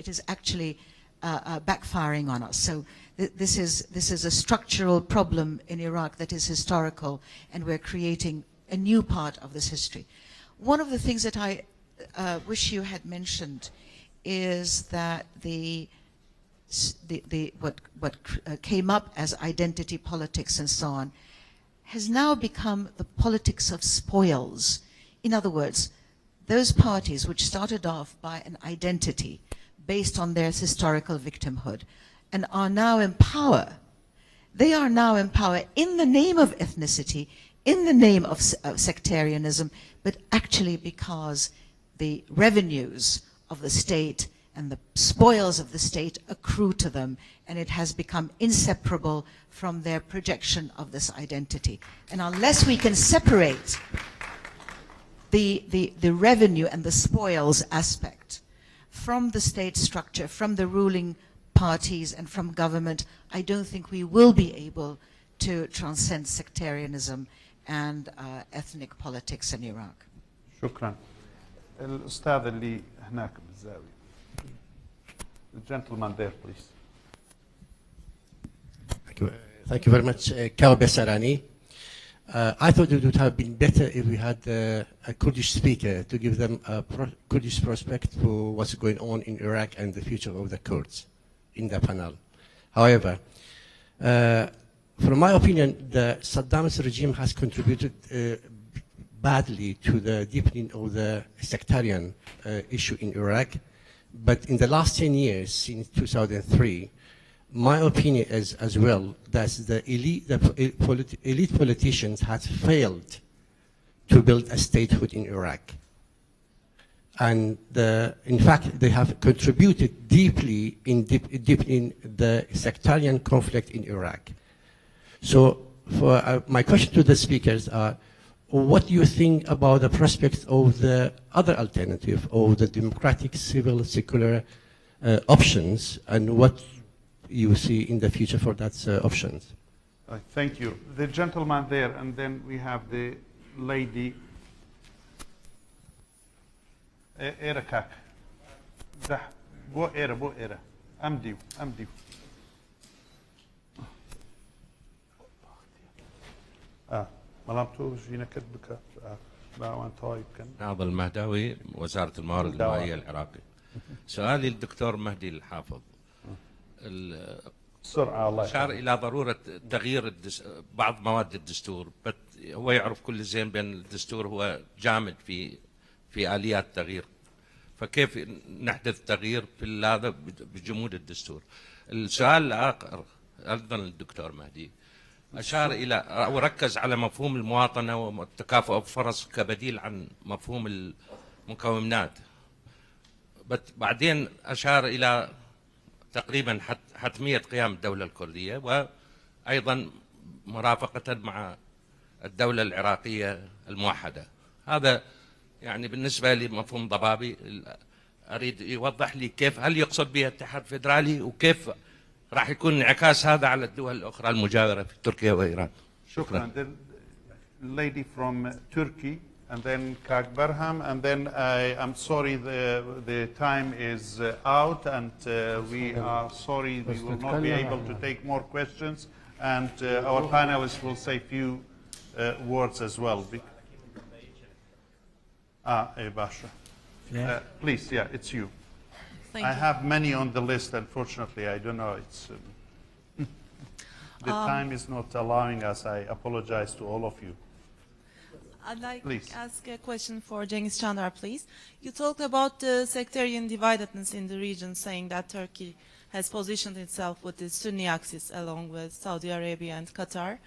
is actually backfiring on us. So this is a structural problem in Iraq that is historical, and we're creating a new part of this history. One of the things that I wish you had mentioned is that what came up as identity politics and so on has now become the politics of spoils. In other words, those parties which started off by an identity based on their historical victimhood and are now in power, they are now in power in the name of ethnicity, in the name of sectarianism, but actually because the revenues of the state and the spoils of the state accrue to them, and it has become inseparable from their projection of this identity. And unless we can separate the revenue and the spoils aspect from the state structure, from the ruling parties and from government, I don't think we will be able to transcend sectarianism and ethnic politics in Iraq. شكرا. الأستاذ اللي هناك بالزاوية. The gentleman there, please. Thank you very much, Kawa Besarani. I thought it would have been better if we had a Kurdish speaker to give them a Kurdish prospect for what's going on in Iraq and the future of the Kurds in the panel. However, from my opinion, the Saddam's regime has contributed badly to the deepening of the sectarian issue in Iraq. But in the last 10 years, since 2003, my opinion is as well that the elite politicians have failed to build a statehood in Iraq. And in fact, they have contributed deeply in the sectarian conflict in Iraq. So for my question to the speakers are, what do you think about the prospects of the other alternative, of the democratic, civil, secular options, and what you see in the future for that options? Thank you. The gentleman there, and then we have the lady. Erakak. Bo era. Amdiu. ملامتو جينا كتبك باوان طايب كان ناضل المهداوي وزارة الموارد المائية العراقي. سؤالي للدكتور مهدي الحافظ. بسرعة الله أشار إلى ضرورة تغيير بعض مواد الدستور، هو يعرف كل زين بأن الدستور هو جامد في آليات التغيير، فكيف نحدث تغيير في هذا بجمود الدستور؟ السؤال الآخر أيضا للدكتور مهدي، أشار إلى أو ركز على مفهوم المواطنة والتكافؤ الفرص كبديل عن مفهوم المكونات، بعدين أشار إلى تقريبا حتمية قيام الدولة الكردية وأيضا مرافقة مع الدولة العراقية الموحدة. هذا يعني بالنسبة لي مفهوم ضبابي، أريد يوضح لي كيف، هل يقصد به اتحاد فيدرالي، وكيف راح يكون انعكاس هذا على الدول الأخرى المجاورة في تركيا وإيران. شكرا. The lady from Turkey and then Kak Barham, and then I'm sorry the time is out, and we are sorry we will not be able to take more questions, and our panelists will say few words as well. Basha. Please, yeah, it's you. Thank I you. have many on the list, unfortunately. I don't know. It's the time is not allowing us. I apologize to all of you. I'd like Please. to ask a question for Cengiz Chandar, please. You talked about the sectarian dividedness in the region, saying that Turkey has positioned itself with the Sunni axis along with Saudi Arabia and Qatar.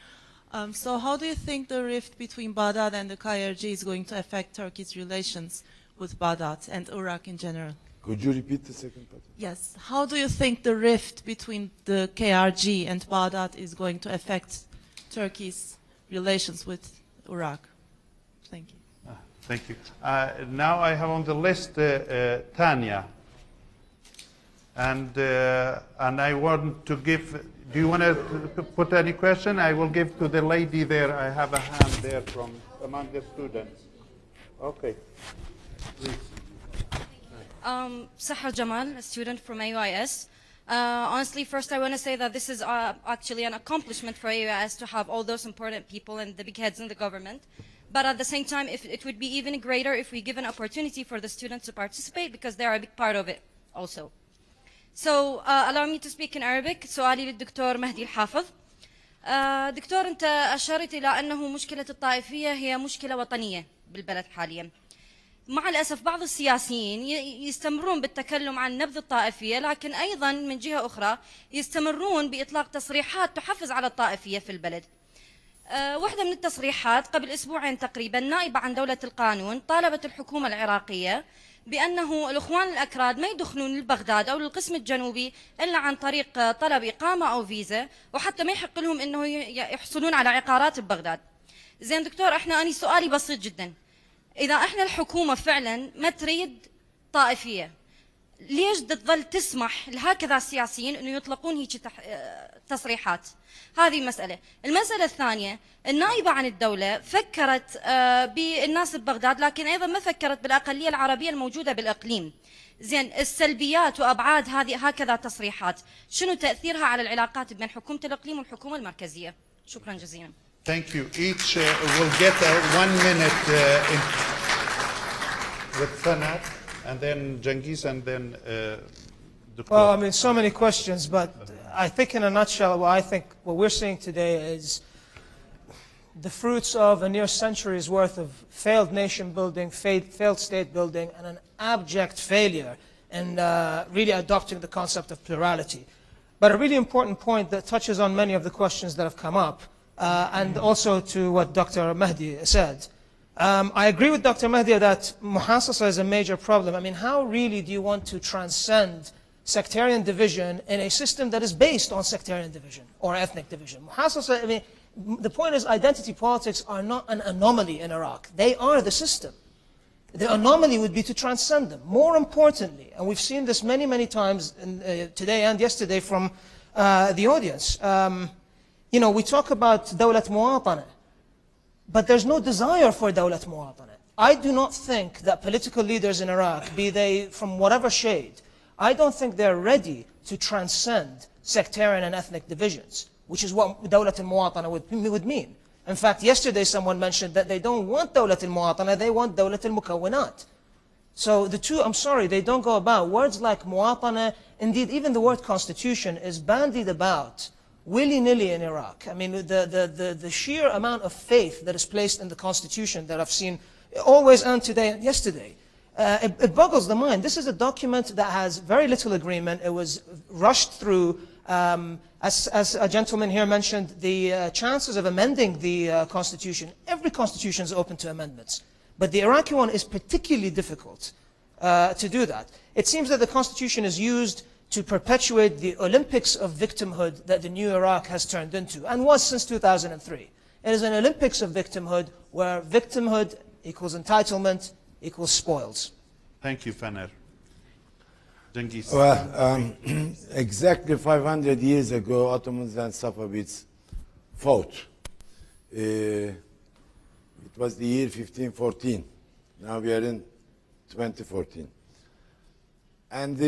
So how do you think the rift between Baghdad and the KRG is going to affect Turkey's relations with Baghdad and Iraq in general? Could you repeat the second part? Yes. How do you think the rift between the KRG and Baghdad is going to affect Turkey's relations with Iraq? Thank you. Thank you. Now I have on the list Tanya. And I want to give, do you want to put any question? I will give to the lady there. I have a hand there from among the students. Okay. Please. Sahar Jamal, a student from AUIS. Honestly, first I want to say that this is actually an accomplishment for AUIS to have all those important people and the big heads in the government. But at the same time, it would be even greater if we give an opportunity for the students to participate, because they are a big part of it also. So allow me to speak in Arabic. سؤالي للدكتور مهدي الحافظ. دكتور أنت أشرت إلى أنه مشكلة الطائفية هي مشكلة وطنية بالبلد حاليا. مع الأسف بعض السياسيين يستمرون بالتكلم عن نبذ الطائفية، لكن أيضا من جهة أخرى يستمرون بإطلاق تصريحات تحفز على الطائفية في البلد. واحدة من التصريحات قبل أسبوعين تقريبا، نائبة عن دولة القانون طالبت الحكومة العراقية بأنه الإخوان الأكراد ما يدخلون لبغداد أو للقسم الجنوبي إلا عن طريق طلب إقامة أو فيزا، وحتى ما يحق لهم أنه يحصلون على عقارات ببغداد. زين دكتور، أنا سؤالي بسيط جدا، إذا إحنا الحكومة فعلا ما تريد طائفية، ليش تظل تسمح لهكذا السياسيين أنه يطلقون هيك تصريحات؟ هذه مسألة. المسألة الثانية، النائبة عن الدولة فكرت بالناس ببغداد، لكن أيضا ما فكرت بالأقلية العربية الموجودة بالإقليم. زين السلبيات وأبعاد هذه هكذا تصريحات شنو تأثيرها على العلاقات بين حكومة الإقليم والحكومة المركزية؟ شكرا جزيلا. Thank you. Each will get 1 minute with Sanat, and then Cengiz, and then Well, I mean, so many questions, but I think in a nutshell, what we're seeing today is the fruits of a near century's worth of failed nation building, failed state building, and an abject failure in really adopting the concept of plurality. But a really important point that touches on many of the questions that have come up, and also to what Dr. Mahdi said, I agree with Dr. Mahdi that muhassasa is a major problem. I mean, how really do you want to transcend sectarian division in a system that is based on sectarian division or ethnic division? Muhassasa, I mean, the point is identity politics are not an anomaly in Iraq. They are the system. The anomaly would be to transcend them. More importantly, and we've seen this many, many times today and yesterday from the audience, you know, we talk about dawlat muwatana, but there's no desire for dawlat muwatana. I do not think that political leaders in Iraq, be they from whatever shade, I don't think they're ready to transcend sectarian and ethnic divisions, which is what dawlat al-muwatana would mean. In fact, yesterday someone mentioned that they don't want dawlat al-muwatana, they want dawlat al-mukawwanat. So the two, I'm sorry, they don't go about. Words like muwatana, indeed even the word constitution is bandied about willy-nilly in Iraq. I mean, the sheer amount of faith that is placed in the constitution that I've seen always and today and yesterday, it boggles the mind. This is a document that has very little agreement. It was rushed through. As a gentleman here mentioned, the chances of amending the constitution, every constitution is open to amendments. But the Iraqi one is particularly difficult to do that. It seems that the constitution is used to perpetuate the Olympics of victimhood that the new Iraq has turned into, and was since 2003. It is an Olympics of victimhood where victimhood equals entitlement equals spoils. Thank you, Faner. Cengiz. Well, exactly 500 years ago, Ottomans and Safavids fought. It was the year 1514. Now we are in 2014. And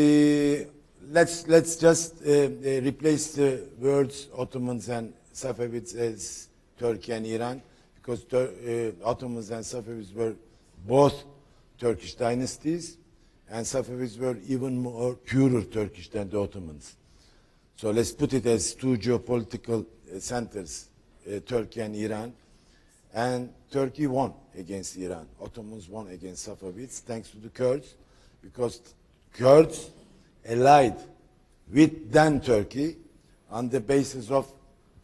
let's just replace the words Ottomans and Safavids as Turkey and Iran, because Ottomans and Safavids were both Turkish dynasties, and Safavids were even more purer Turkish than the Ottomans. So let's put it as two geopolitical centers, Turkey and Iran. And Turkey won against Iran. Ottomans won against Safavids, thanks to the Kurds, because Kurds allied with then Turkey on the basis of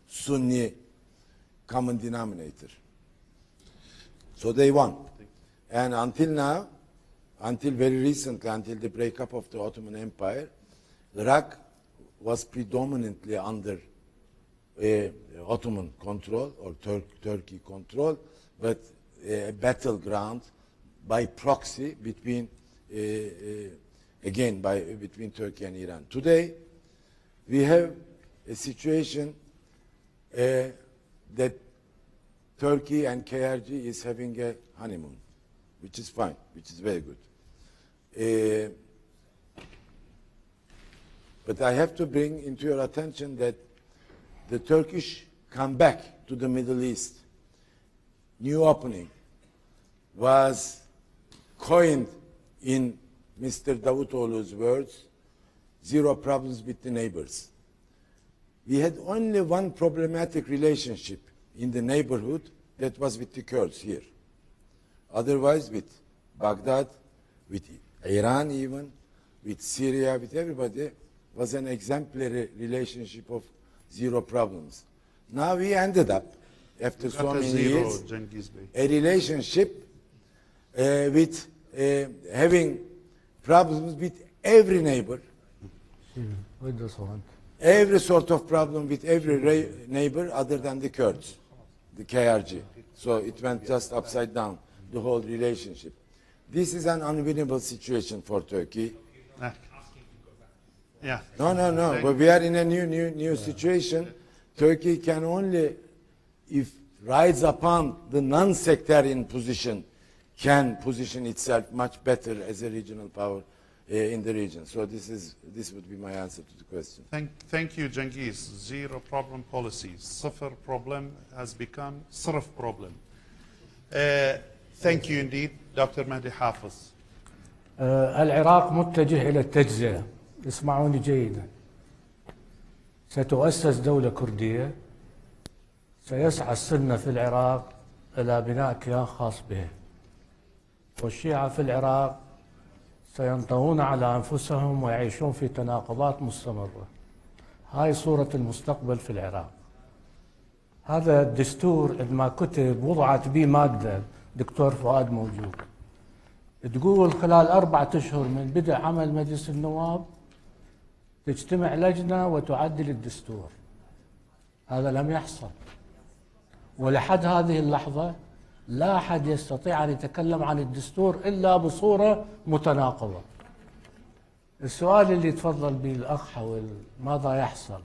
Sunni common denominator. So they won. And until now, until very recently, until the breakup of the Ottoman Empire, Iraq was predominantly under Ottoman control or Turkey control, but a battleground by proxy between, between Turkey and Iran. Today, we have a situation that Turkey and KRG is having a honeymoon, which is fine, which is very good. But I have to bring into your attention that the Turkish comeback to the Middle East, new opening, was coined in Mr. Davutoğlu's words, zero problems with the neighbors. We had only one problematic relationship in the neighborhood, that was with the Kurds here. Otherwise, with Baghdad, with Iran even, with Syria, with everybody, was an exemplary relationship of zero problems. Now we ended up, after so many years, a relationship with having problems with every neighbor. Every sort of problem with every neighbor other than the Kurds, the KRG. So it went just upside down, the whole relationship. This is an unwinnable situation for Turkey. Yeah. No. But we are in a new situation. Turkey can only, if rides upon the non-sectarian position, can position itself much better as a regional power in the region. So this would be my answer to the question. Thank you, Cengiz. Zero problem policies. Sıfır problem has become sırf problem. Thank you indeed, Dr. Mahdi Hafiz. العراق متجه إلى التجزئة. اسمعوني جيدا. ستؤسس دولة كردية. سيسعى السنة في العراق إلى بناء كيان خاص به. والشيعة في العراق سينطوون على أنفسهم ويعيشون في تناقضات مستمرة. هاي صورة المستقبل في العراق. هذا الدستور عندما كتب وضعت به مادة دكتور فؤاد موجود. تقول خلال 4 أشهر من بدء عمل مجلس النواب تجتمع لجنة وتعدل الدستور. هذا لم يحصل، ولحد هذه اللحظة لا أحد يستطيع أن يتكلم عن الدستور إلا بصورة متناقضة. السؤال اللي تفضل به الأخ حول ماذا يحصل،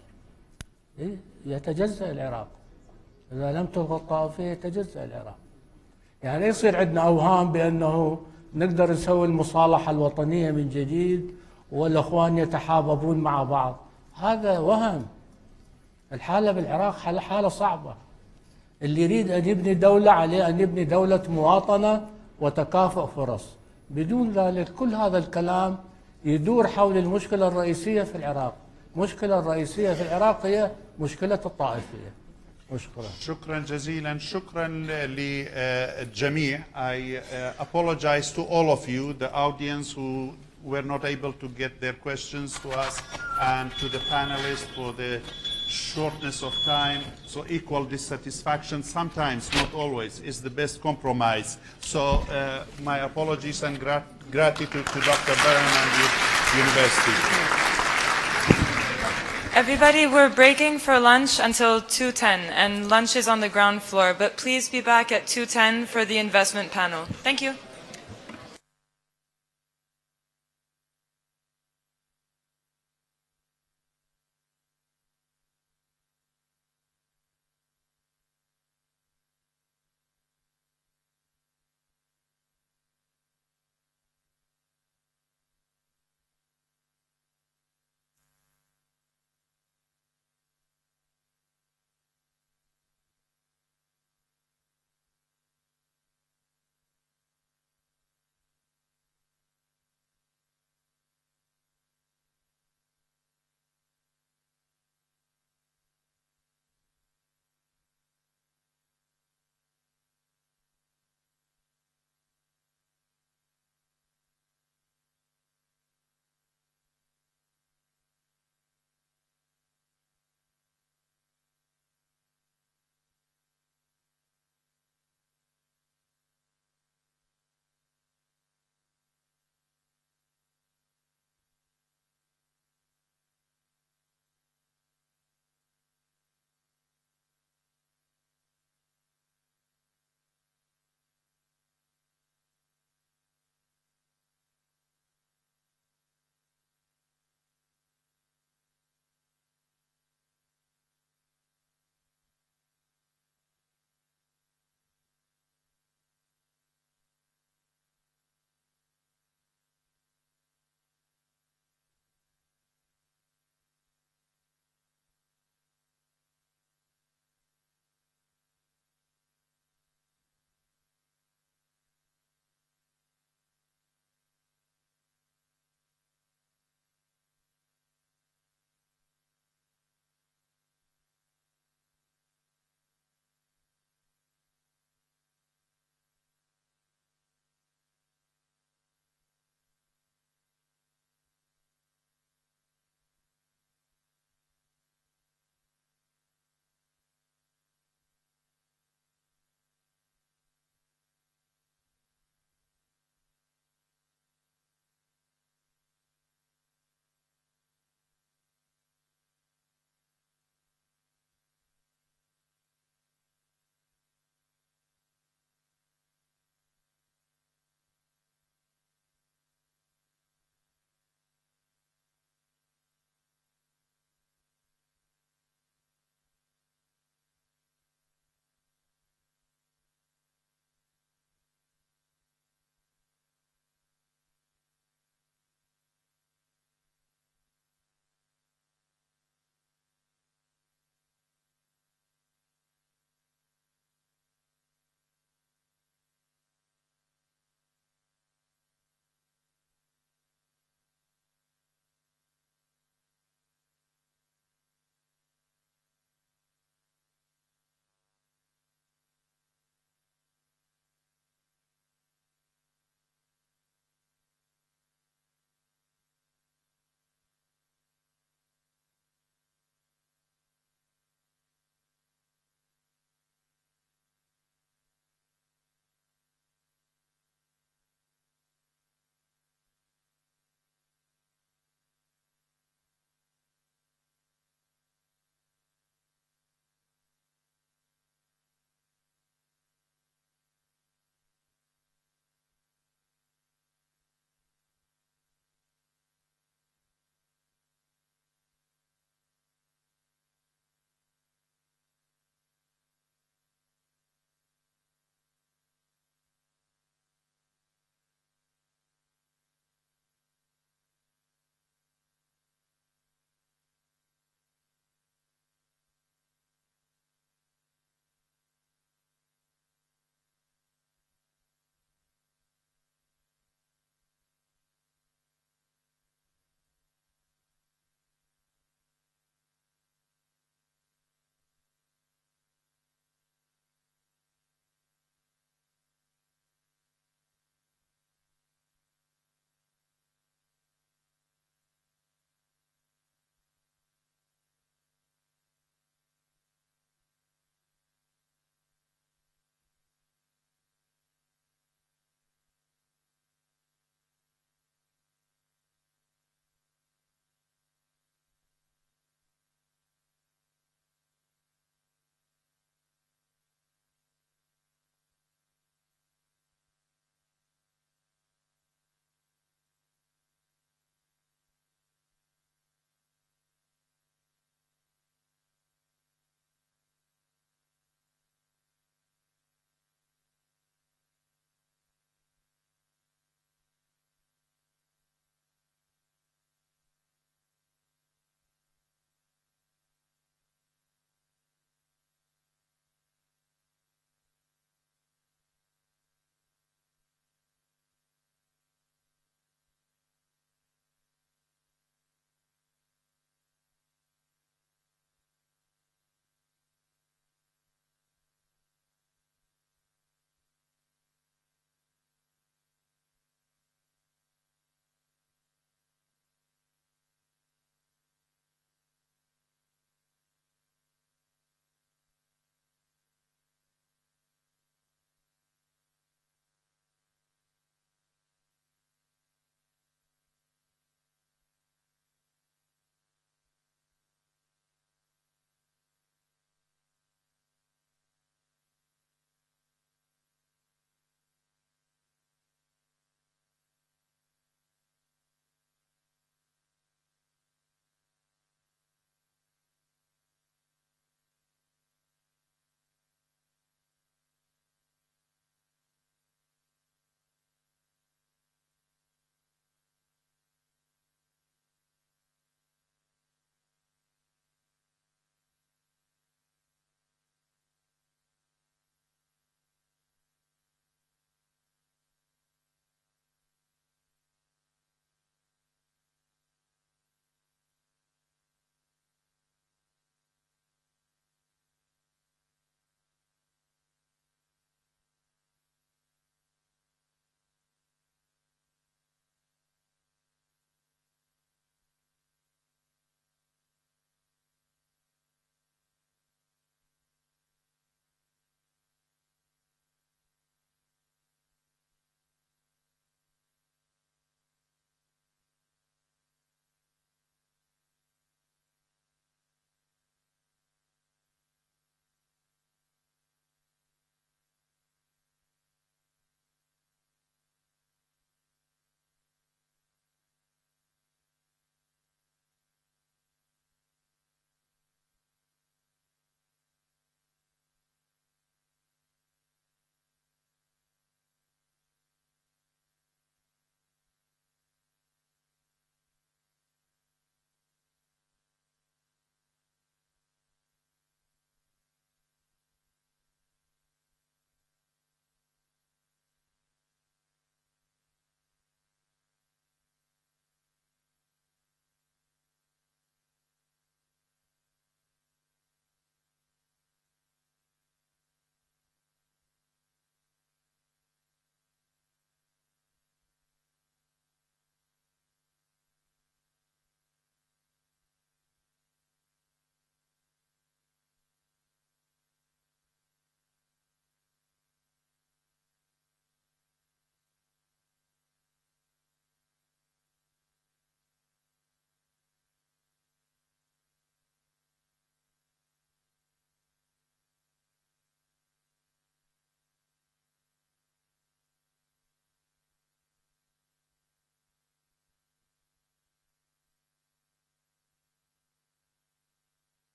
يتجزأ العراق. إذا لم تلغى الطائفية يتجزأ العراق. يعني يصير عندنا أوهام بأنه نقدر نسوي المصالحة الوطنية من جديد والأخوان يتحاببون مع بعض. هذا وهم. الحالة بالعراق حالة صعبة. اللي يريد أن يبني دولة عليه أن يبني دولة مواطنة وتكافؤ فرص. بدون ذلك كل هذا الكلام يدور حول المشكلة الرئيسية في العراق. المشكلة الرئيسية في العراق هي مشكلة الطائفية. شكرا جزيلا. شكرا للجميع. I apologize to all of you, the audience who were not able to get their questions to us, and to the panelists for the shortness of time. So equal dissatisfaction sometimes, not always, is the best compromise. So my apologies and gratitude to Dr. Baran and the university. Everybody, we're breaking for lunch until 2:10, and lunch is on the ground floor, but please be back at 2:10 for the investment panel. Thank you.